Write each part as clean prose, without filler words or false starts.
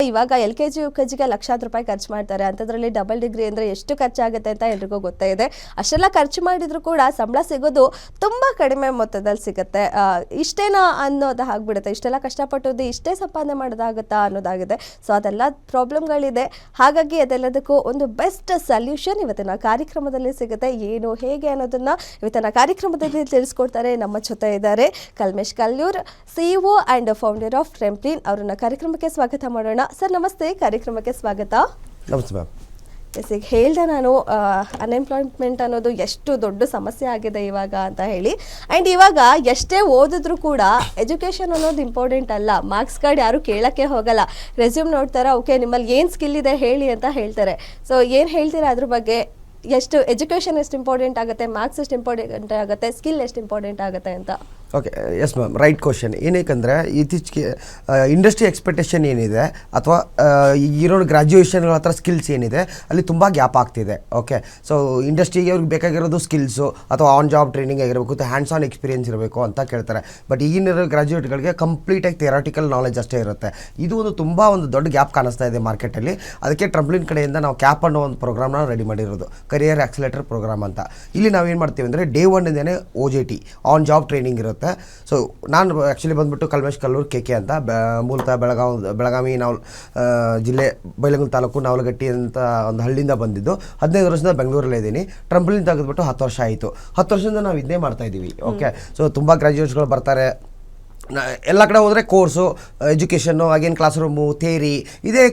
ಇವಾಗ LKG UKGಗೆ ಲಕ್ಷಾಂತರ ರೂಪಾಯಿ ಖರ್ಚು ಮಾಡ್ತಾರೆ. ಅಂಥದ್ರಲ್ಲಿ ಡಬಲ್ ಡಿಗ್ರಿ ಅಂದರೆ ಎಷ್ಟು ಖರ್ಚಾಗುತ್ತೆ ಅಂತ ಎಲ್ರಿಗೂ ಗೊತ್ತೇ ಇದೆ. ಅಷ್ಟೆಲ್ಲ ಖರ್ಚು ಮಾಡಿದ್ರು ಕೂಡ ಸಂಬಳ ಸಿಗೋದು ತುಂಬ ಕಡಿಮೆ ಮೊತ್ತದಲ್ಲಿ ಸಿಗುತ್ತೆ. ಇಷ್ಟೇನಾ ಅನ್ನೋದು ಆಗ್ಬಿಡುತ್ತೆ. ಇಷ್ಟೆಲ್ಲ ಕಷ್ಟಪಟ್ಟೋದು ಇಷ್ಟೇ ಸಂಪಾದನೆ ಮಾಡೋದಾಗುತ್ತಾ ಅನ್ನೋದಾಗಿದೆ. ಸೊ ಅದೆಲ್ಲ ಪ್ರಾಬ್ಲಮ್ಗಳಿದೆ. ಹಾಗಾಗಿ ಅದೆಲ್ಲದಕ್ಕೂ ಒಂದು ಬೆಸ್ಟ್ ಸೊಲ್ಯೂಷನ್ ಇವತ್ತಿನ ಕಾರ್ಯಕ್ರಮದಲ್ಲಿ ಸಿಗುತ್ತೆ. ಏನು ಹೇಗೆ ಅನ್ನೋದನ್ನ ಇವತ್ತಿನ ಕಾರ್ಯಕ್ರಮದಲ್ಲಿ ತಿಳಿಸ್ಕೊಡ್ತಾರೆ. ನಮ್ಮ ಜೊತೆ ಇದ್ದಾರೆ Kalmesh Kallur, CEO and founder of Trumplin. ಅವರನ್ನ ಕಾರ್ಯಕ್ರಮಕ್ಕೆ ಸ್ವಾಗತ ಮಾಡೋಣ. ಸರ್ ನಮಸ್ತೆ, ಕಾರ್ಯಕ್ರಮಕ್ಕೆ ಸ್ವಾಗತ. ನಮಸ್ತೆ ಮ್ಯಾಮ್. ಈಗ ಹೇಳಿದೆ ನಾನು, ಅನ್ಎಂಪ್ಲಾಯ್ಮೆಂಟ್ ಅನ್ನೋದು ಎಷ್ಟು ದೊಡ್ಡ ಸಮಸ್ಯೆ ಆಗಿದೆ ಇವಾಗ ಅಂತ ಹೇಳಿ. ಆ್ಯಂಡ್ ಇವಾಗ ಎಷ್ಟೇ ಓದಿದ್ರು ಕೂಡ ಎಜುಕೇಷನ್ ಅನ್ನೋದು ಇಂಪಾರ್ಟೆಂಟ್ ಅಲ್ಲ. ಮಾರ್ಕ್ಸ್ ಕಾರ್ಡ್ ಯಾರು ಕೇಳೋಕ್ಕೆ ಹೋಗಲ್ಲ. ರೆಸ್ಯೂಮ್ ನೋಡ್ತಾರೆ, ಓಕೆ ನಿಮ್ಮಲ್ಲಿ ಏನು ಸ್ಕಿಲ್ ಇದೆ ಹೇಳಿ ಅಂತ ಹೇಳ್ತಾರೆ. ಸೊ ಏನು ಹೇಳ್ತೀರಾ ಅದ್ರ ಬಗ್ಗೆ? ಎಷ್ಟು ಎಜುಕೇಷನ್ ಎಷ್ಟು ಇಂಪಾರ್ಟೆಂಟ್ ಆಗುತ್ತೆ, ಮಾರ್ಕ್ಸ್ ಎಷ್ಟು ಇಂಪಾರ್ಟೆಂಟ್ ಆಗುತ್ತೆ, ಸ್ಕಿಲ್ ಎಷ್ಟು ಇಂಪಾರ್ಟೆಂಟ್ ಆಗುತ್ತೆ ಅಂತ? Okay, yes ma'am, right question. ಏನಕ್ಕೆ ಇತ್ತೀಚೆಗೆ ಇಂಡಸ್ಟ್ರಿ ಎಕ್ಸ್ಪೆಕ್ಟೇಷನ್ ಏನಿದೆ ಅಥವಾ ಇರೋ ಗ್ರ್ಯಾಜುಯೇಷನ್ಗಳ ಹತ್ರ ಸ್ಕಿಲ್ಸ್ ಏನಿದೆ ಅಲ್ಲಿ ತುಂಬ ಗ್ಯಾಪ್ ಆಗ್ತಿದೆ. ಓಕೆ, ಸೊ ಇಂಡಸ್ಟ್ರಿಗೆ ಅವ್ರಿಗೆ ಬೇಕಾಗಿರೋದು ಸ್ಕಿಲ್ಸು ಅಥವಾ ಆನ್ ಜಾಬ್ ಟ್ರೈನಿಂಗ್ ಆಗಿರಬೇಕು ಅಥವಾ ಹ್ಯಾಂಡ್ಸ್ ಆನ್ ಎಕ್ಸ್ಪೀರಿಯನ್ಸ್ ಇರಬೇಕು ಅಂತ ಕೇಳ್ತಾರೆ. ಬಟ್ ಈಗಿನ ಗ್ರ್ಯಾಜುಯೇಟ್ಗಳಿಗೆ ಕಂಪ್ಲೀಟಾಗಿ ಥಿಯರಾಟಿಕಲ್ ನಾಲೆಜ್ ಅಷ್ಟೇ ಇರುತ್ತೆ. ಇದು ತುಂಬ ದೊಡ್ಡ ಗ್ಯಾಪ್ ಕಾಣಿಸ್ತಾ ಇದೆ ಮಾರ್ಕೆಟಲ್ಲಿ. ಅದಕ್ಕೆ ಟ್ರಂಪ್ಲಿನ್ ಕಡೆಯಿಂದ ನಾವು ಕ್ಯಾಪ್ ಅನ್ನೋ ಒಂದು ಪ್ರೋಗ್ರಾಮ್ನ ರೆಡಿ ಮಾಡಿರೋದು, ಕರಿಯರ್ ಆಕ್ಸಿಲೇಟರ್ ಪ್ರೋಗ್ರಾಮ್ ಅಂತ. ಇಲ್ಲಿ ನಾವೇನು ಮಾಡ್ತೀವಿ ಅಂದರೆ ಡೇ ಒನ್ನಿಂದನೇ OJT ಆನ್ ಜಾಬ್ ಟ್ರೈನಿಂಗ್ ಇರುತ್ತೆ. ಸೊ ನಾನು ಆ್ಯಕ್ಚುಲಿ ಬಂದುಬಿಟ್ಟು ಕಲ್ಮೇಶ್ ಕಲ್ಲೂರ್ KK ಅಂತ, ಮೂಲತಃ ಬೆಳಗಾವಿ ಜಿಲ್ಲೆ ಬೈಲಹೊಂಗಲ ತಾಲೂಕು ನಾವಲಗಟ್ಟಿ ಅಂತ ಒಂದು ಹಳ್ಳಿಯಿಂದ ಬಂದಿದ್ದು. 15 ವರ್ಷದಿಂದ ಬೆಂಗಳೂರಲ್ಲೇ ಇದ್ದೀನಿ. ಟ್ರಂಪ್ಲಿನ್ ತೆಗೆದುಬಿಟ್ಟು 10 ವರ್ಷ ಆಯಿತು. 10 ವರ್ಷದಿಂದ ನಾವು ಇದನ್ನೇ ಮಾಡ್ತಾಯಿದ್ದೀವಿ. ಓಕೆ, ಸೊ ತುಂಬ ಗ್ರ್ಯಾಜುಯೇಟ್ಸ್ಗಳು ಬರ್ತಾರೆ. ಎಲ್ಲ ಕಡೆ ಹೋದರೆ ಕೋರ್ಸು, ಎಜುಕೇಷನ್ನು, ಆಗೇನು ಕ್ಲಾಸ್ ರೂಮು, ಥೇರಿ ಇದೇ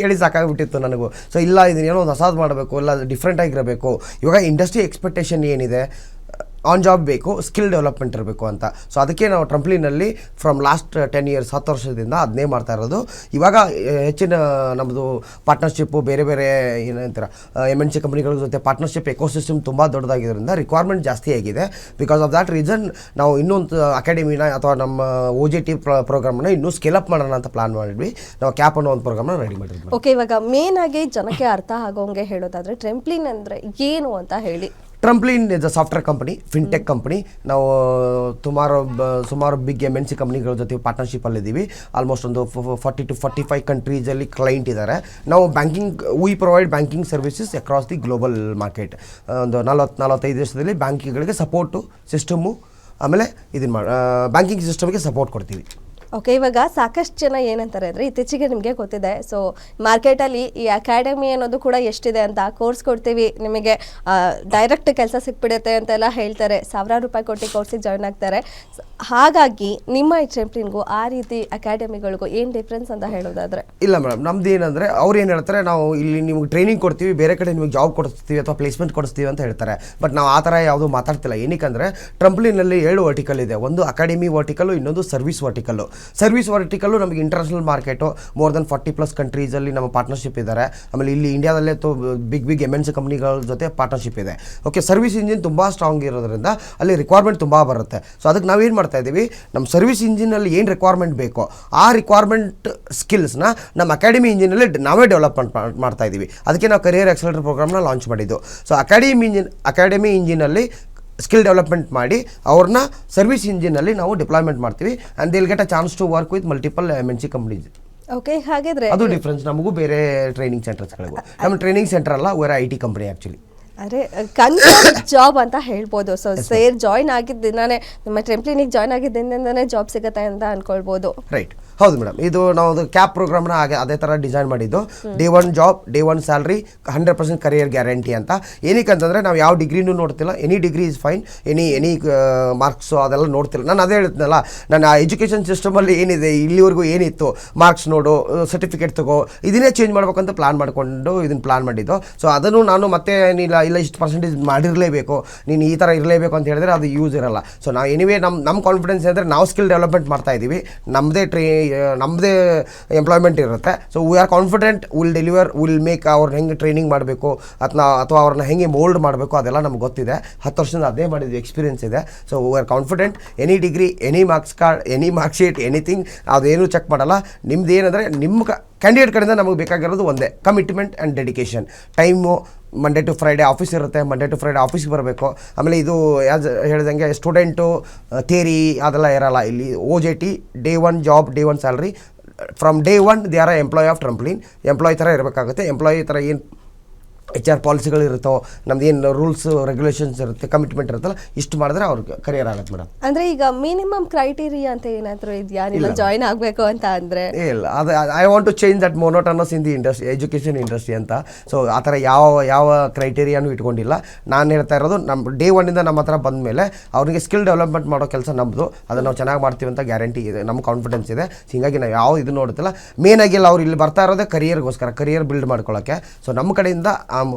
ಕೇಳಿ ಸಾಕಾಗಿಬಿಟ್ಟಿತ್ತು ನನಗೂ. ಸೊ ಇಲ್ಲ, ಇದನ್ನೇನೋ ಒಂದು ಹೊಸದು ಮಾಡಬೇಕು, ಇಲ್ಲ ಡಿಫ್ರೆಂಟ್ ಆಗಿರಬೇಕು. ಇವಾಗ ಇಂಡಸ್ಟ್ರಿ ಎಕ್ಸ್ಪೆಕ್ಟೇಷನ್ ಏನಿದೆ, ಆನ್ ಜಾಬ್ ಬೇಕು, ಸ್ಕಿಲ್ ಡೆವಲಪ್ಮೆಂಟ್ ಇರಬೇಕು ಅಂತ. ಸೊ ಅದಕ್ಕೆ ನಾವು ಟ್ರಂಪ್ಲಿನಲ್ಲಿ ಫ್ರಮ್ ಲಾಸ್ಟ್ 10 ಇಯರ್ಸ್ 10 ವರ್ಷದಿಂದ ಅದನ್ನೇ ಮಾಡ್ತಾ ಇರೋದು. ಇವಾಗ ಹೆಚ್ಚಿನ ನಮ್ಮದು ಪಾರ್ಟ್ನರ್ಶಿಪ್ಪು ಬೇರೆ ಬೇರೆ ಏನಂತೀರ MNC ಕಂಪ್ನಿಗಳ ಜೊತೆ ಪಾರ್ಟ್ನರ್ಶಿಪ್ ಎಕೋಸಿಸ್ಟಮ್ ತುಂಬ ದೊಡ್ಡದಾಗಿರೋದ್ರಿಂದ ರಿಕ್ವೈರ್ಮೆಂಟ್ ಜಾಸ್ತಿ ಆಗಿದೆ. ಬಿಕಾಸ್ ಆಫ್ ದ್ಯಾಟ್ ರೀಸನ್ ನಾವು ಇನ್ನೊಂದು ಅಕಾಡೆಮಿನ ಅಥವಾ ನಮ್ಮ OJT ಪ್ರೋಗ್ರಾಮ್ನ ಇನ್ನೂ ಸ್ಕೇಲ್ ಅಪ್ ಮಾಡೋಣ ಅಂತ ಪ್ಲಾನ್ ಮಾಡಿದ್ವಿ. ನಾವು ಕ್ಯಾಪ್ ಅನ್ನೋ ಒಂದು ಪ್ರೋಗ್ರಾಮ್ನ ರೆಡಿ ಮಾಡಿದ್ವಿ. ಓಕೆ, ಇವಾಗ ಮೇನ್ ಆಗಿ ಜನಕ್ಕೆ ಅರ್ಥ ಆಗೋಂಗೆ ಹೇಳೋದಾದ್ರೆ ಟ್ರೆಂಪ್ಲಿನ್ ಅಂದರೆ ಏನು ಅಂತ ಹೇಳಿ. Trumplin is a software company, fintech company. ನಾವು ಸುಮಾರು ಬಿಗ್ MNC ಕಂಪ್ನಿಗಳ ಜೊತೆ ಪಾರ್ಟ್ನರ್ಶಿಪ್ಪಲ್ಲಿದ್ದೀವಿ. ಆಲ್ಮೋಸ್ಟ್ ಒಂದು 40 to 45 ಕಂಟ್ರೀಸಲ್ಲಿ ಕ್ಲೈಂಟ್ ಇದ್ದಾರೆ. ನಾವು we provide banking services across the global market. ಒಂದು 45 ದೇಶದಲ್ಲಿ ಬ್ಯಾಂಕಿಂಗ್ಗಳಿಗೆ ಸಪೋರ್ಟು ಸಿಸ್ಟಮು, ಆಮೇಲೆ ಇದನ್ನು ಬ್ಯಾಂಕಿಂಗ್ ಸಿಸ್ಟಮ್ಗೆ ಸಪೋರ್ಟ್ ಕೊಡ್ತೀವಿ. ಓಕೆ, ಇವಾಗ ಸಾಕಷ್ಟು ಜನ ಏನಂತಾರೆ ಅಂದರೆ ಇತ್ತೀಚೆಗೆ ನಿಮಗೆ ಗೊತ್ತಿದೆ, ಸೊ ಮಾರ್ಕೆಟಲ್ಲಿ ಈ ಅಕಾಡೆಮಿ ಅನ್ನೋದು ಕೂಡ ಎಷ್ಟಿದೆ ಅಂತ. ಕೋರ್ಸ್ ಕೊಡ್ತೀವಿ, ನಿಮಗೆ ಡೈರೆಕ್ಟ್ ಕೆಲಸ ಸಿಕ್ಬಿಡುತ್ತೆ ಅಂತೆಲ್ಲ ಹೇಳ್ತಾರೆ. ಸಾವಿರಾರು ರೂಪಾಯಿ ಕೊಟ್ಟು ಕೋರ್ಸಿಗೆ ಜಾಯ್ನ್ ಆಗ್ತಾರೆ. ಹಾಗಾಗಿ ನಿಮ್ಮ ಈ ಟ್ರೆಂಪ್ಲಿನ್ಗೂ ಆ ರೀತಿ ಅಕಾಡೆಮಿಗಳಿಗೂ ಏನು ಡಿಫ್ರೆನ್ಸ್ ಅಂತ ಹೇಳೋದಾದರೆ? ಇಲ್ಲ ಮೇಡಮ್, ನಮ್ದು ಏನಂದರೆ ಅವ್ರು ಏನು ಹೇಳ್ತಾರೆ, ನಾವು ಇಲ್ಲಿ ನಿಮ್ಗೆ ಟ್ರೈನಿಂಗ್ ಕೊಡ್ತೀವಿ, ಬೇರೆ ಕಡೆ ನಿಮಗೆ ಜಾಬ್ ಕೊಡಿಸ್ತೀವಿ ಅಥವಾ ಪ್ಲೇಸ್ಮೆಂಟ್ ಕೊಡಿಸ್ತೀವಿ ಅಂತ ಹೇಳ್ತಾರೆ. ಬಟ್ ನಾವು ಆ ಥರ ಯಾವುದೂ ಮಾತಾಡ್ತಿಲ್ಲ. ಏನಕ್ಕೆ ಟ್ರಂಪ್ಲಿನಲ್ಲಿ 7 ವರ್ಟಿಕಲ್ ಇದೆ. ಒಂದು ಅಕಾಡೆಮಿ ವರ್ಟಿಕಲ್ಲು, ಇನ್ನೊಂದು ಸರ್ವಿಸ್ ವರ್ಟಿಕಲ್ಲು. ಸರ್ವಿಸ್ ವರ್ಟಿಕಲ್ಲು ನಮಗೆ ಇಂಟರ್ನ್ಯಾಷನಲ್ ಮಾರ್ಕೆಟು ಮೋರ್ ದೆನ್ 40+ ಕಂಟ್ರೀಸಲ್ಲಿ ನಮ್ಮ ಪಾರ್ಟ್ನರ್ಶಿಪ್ ಇದ್ದಾರೆ. ಆಮೇಲೆ ಇಲ್ಲಿ ಇಂಡಿಯಾದಲ್ಲೇ ಬಿಗ್ MNC ಕಂಪ್ನಿಗಳ ಜೊತೆ ಪಾರ್ಟ್ನರ್ಶಿಪ್ ಇದೆ. ಓಕೆ, ಸರ್ವಿಸ್ ಇಂಜಿನ್ ತುಂಬ ಸ್ಟ್ರಾಂಗ್ ಇರೋದ್ರಿಂದ ಅಲ್ಲಿ ರಿಕ್ವೈರ್ಮೆಂಟ್ ತುಂಬ ಬರುತ್ತೆ. ಸೊ ಅದಕ್ಕೆ ನಾವೇನು ಮಾಡ್ತಾ ಇದ್ದೀವಿ, ನಮ್ಮ ಸರ್ವಿಸ್ ಇಂಜಿನಲ್ಲಿ ಏನು ರಿಕ್ವೈರ್ಮೆಂಟ್ ಬೇಕೋ ಆ ರಿಕ್ವೈರ್ಮೆಂಟ್ ಸ್ಕಿಲ್ಸ್ನ ನಮ್ಮ ಅಕಾಡೆಮಿ ಇಂಜಿನಲ್ಲಿ ನಾವೇ ಡೆವಲಪ್ಮೆಂಟ್ ಮಾಡ್ತಾ ಇದ್ದೀವಿ. ಅದಕ್ಕೆ ನಾವು ಕರಿಯರ್ ಆಕ್ಸಿಲೇಟರ್ ಪ್ರೋಗ್ರಾಮ್ನ ಲಾಂಚ್ ಮಾಡಿದ್ದು. ಸೊ ಅಕಾಡೆಮಿ ಇಂಜಿನಲ್ಲಿ ಸ್ಕಿಲ್ ಡೆವಲಪ್ಮೆಂಟ್ ಮಾಡಿ ಅವ್ರನ್ನ ಸರ್ವಿಸ್ ಇಂಜಿನಲ್ಲಿ ನಾವು ಡಿಪ್ಲಾಯ್ಮೆಂಟ್ ಮಾಡ್ತೀವಿ. And they will get a chance to work with multiple MNC companies. Okay, ಹಾಗಿದ್ರೆ ಅದು ಡಿಫ್ರೆನ್ಸ್ ನಮಗೂ ಬೇರೆ ಟ್ರೈನಿಂಗ್ ಸೆಂಟರ್ಸ್ಗಳಿಗೂ. ನಮ್ಮ ಟ್ರೈನಿಂಗ್ ಸೆಂಟರ್ ಅಲ್ಲ, we're IT ಕಂಪನಿ ಆ್ಯಕ್ಚುಲಿ. ಅರೆ, ಕನ್ಫರ್ಮ್ ಜಾಬ್ ಅಂತ ಹೇಳ್ಬೋದು. ಸೊ ಜಾಯ್ನ್ ಆಗಿದ್ದಿನಾನೇ ನಿಮ್ಮ ಟ್ರೆಂಪ್ಲಿನಿಗೆ ಜಾಯ್ನ್ ಆಗಿದ್ದಿಂದನೇ ಜಾಬ್ ಸಿಗುತ್ತೆ ಅಂತ ಅನ್ಕೊಳ್ಬೋದು. ರೈಟ್, ಹೌದು ಮೇಡಮ್. ಇದು ನಾವು ಕ್ಯಾಪ್ ಪ್ರೋಗ್ರಾಮ್ನ ಅದೇ ಥರ ಡಿಸೈನ್ ಮಾಡಿದ್ದು. Day 1 job, day 1 salary, 100% career guarantee ಅಂತ. ಏನಕ್ಕೆ ಅಂತಂದರೆ ನಾವು ಯಾವ ಡಿಗ್ರಿನೂ ನೋಡ್ತಿಲ್ಲ. Any degree is fine, any marks ಅದೆಲ್ಲ ನೋಡ್ತಿಲ್ಲ. ನಾನು ಅದೇ ಹೇಳ್ತೀನಲ್ಲ, ನನ್ನ ಎಜುಕೇಷನ್ ಸಿಸ್ಟಮಲ್ಲಿ ಏನಿದೆ, ಇಲ್ಲಿವರೆಗೂ ಏನಿತ್ತು, ಮಾರ್ಕ್ಸ್ ನೋಡು, ಸರ್ಟಿಫಿಕೇಟ್ ತಗೋ, ಇದನ್ನೇ ಚೇಂಜ್ ಮಾಡ್ಬೇಕಂತ ಪ್ಲಾನ್ ಮಾಡಿಕೊಂಡು ಇದನ್ನು ಪ್ಲಾನ್ ಮಾಡಿದ್ದು. ಸೊ ಅದನ್ನು ನಾನು ಮತ್ತೆ ಇಲ್ಲ ಇಷ್ಟು ಪರ್ಸೆಂಟೇಜ್ ಮಾಡಿರಲೇಬೇಕು, ನೀನು ಈ ಥರ ಇರಲೇಬೇಕು ಅಂತ ಹೇಳಿದ್ರೆ ಅದು ಯೂಸ್ ಇರಲ್ಲ. ಸೊ ನಾವು ಎನಿವೇ ನಮ್ಮ ಕಾನ್ಫಿಡೆನ್ಸ್ ಅಂದರೆ ನಾವು ಸ್ಕಿಲ್ ಡೆವಲಪ್ಮೆಂಟ್ ಮಾಡ್ತಾ ಇದ್ದೀವಿ. ನಮ್ಮದೇ ಎಂಪ್ಲಾಯ್ಮೆಂಟ್ ಇರುತ್ತೆ. So we are confident, will deliver, will make. ಅವ್ರನ್ನ ಹೆಂಗೆ ಟ್ರೈನಿಂಗ್ ಮಾಡಬೇಕು ಅಥವಾ ಅವ್ರನ್ನ ಹೆಂಗೆ ಮೋಲ್ಡ್ ಮಾಡಬೇಕು ಅದೆಲ್ಲ ನಮ್ಗೆ ಗೊತ್ತಿದೆ. 10 ವರ್ಷದಿಂದ ಅದೇ ಮಾಡಿದ್ವಿ, ಎಕ್ಸ್ಪೀರಿಯನ್ಸ್ ಇದೆ. So we are confident. Any degree, any marks card, any mark sheet, anything ಅದೇನೂ ಚೆಕ್ ಮಾಡಲ್ಲ. ನಿಮ್ದು ಏನಂದರೆ ನಿಮ್ಮ ಕ್ಯಾಂಡಿಡೇಟ್ ಕಡೆಯಿಂದ ನಮಗೆ ಬೇಕಾಗಿರೋದು ಒಂದೇ, commitment and dedication. Time Monday to Friday office ಇರುತ್ತೆ, ಮಂಡೇ ಟು ಫ್ರೈಡೇ ಆಫೀಸ್ಗೆ ಬರಬೇಕು. ಆಮೇಲೆ ಇದು ಯಾಸ್ ಹೇಳಿದಂಗೆ ಸ್ಟೂಡೆಂಟು ಥಿಯರಿ ಅದೆಲ್ಲ ಇರಲ್ಲ. ಇಲ್ಲಿ OJT, day 1 job, day 1 salary, from day one they are employee of Trumplin. Employee ಥರ ಇರಬೇಕಾಗುತ್ತೆ. ಎಂಪ್ಲಾಯ್ ಥರ ಏನು HR ಪಾಲಿಸಿಗಳು ಇರುತ್ತೋ, ನಮ್ದು ಏನು ರೂಲ್ಸ್ ರೆಗ್ಯುಲೇಷನ್ಸ್ ಇರುತ್ತೆ, ಕಮಿಟ್ಮೆಂಟ್ ಇರುತ್ತಲ್ಲ, ಇಷ್ಟು ಮಾಡಿದ್ರೆ ಅವ್ರಿಗೆ ಕರಿಯರ್ ಆಗುತ್ತೆ ಮೇಡಮ್. ಅಂದ್ರೆ ಈಗ ಮಿನಿಮಮ್ ಕ್ರೈಟೀರಿಯಾ ಅಂತ ಏನಾದರೂ ಇದೆಯಾ ನೀವು ಜಾಯಿನ್ ಆಗಬೇಕು ಅಂತ ಅಂದರೆ? ಇಲ್ಲ, ಅದು I want to change that monotonous in the industry, education industry ಅಂತ. ಸೊ ಆ ಥರ ಯಾವ ಕ್ರೈಟೀರಿಯಾನು ಇಟ್ಕೊಂಡಿಲ್ಲ. ನಾನು ಹೇಳ್ತಾ ಇರೋದು ನಮ್ಮ ಡೇ ಒನ್ನಿಂದ ನಮ್ಮ ಹತ್ರ ಬಂದ ಮೇಲೆ ಅವ್ರಿಗೆ ಸ್ಕಿಲ್ ಡೆವಲಪ್ಮೆಂಟ್ ಮಾಡೋ ಕೆಲಸ ನಮ್ಮದು. ಅದನ್ನು ನಾವು ಚೆನ್ನಾಗಿ ಮಾಡ್ತೀವಿ ಅಂತ ಗ್ಯಾರಂಟಿ ಇದೆ, ನಮ್ಮ ಕಾನ್ಫಿಡೆನ್ಸ್ ಇದೆ. ಹೀಗಾಗಿ ನಾವು ಯಾವ ಇದು ನೋಡುತ್ತಿಲ್ಲ. ಮೇನಾಗಿಲ್ಲ, ಅವ್ರು ಇಲ್ಲಿ ಬರ್ತಾ ಇರೋದೇ ಕರಿಯರ್ಗೋಸ್ಕರ, ಕರಿಯರ್ ಬಿಲ್ಡ್ ಮಾಡ್ಕೊಳ್ಳೋಕ್ಕೆ. ಸೊ ನಮ್ಮ ಕಡೆಯಿಂದ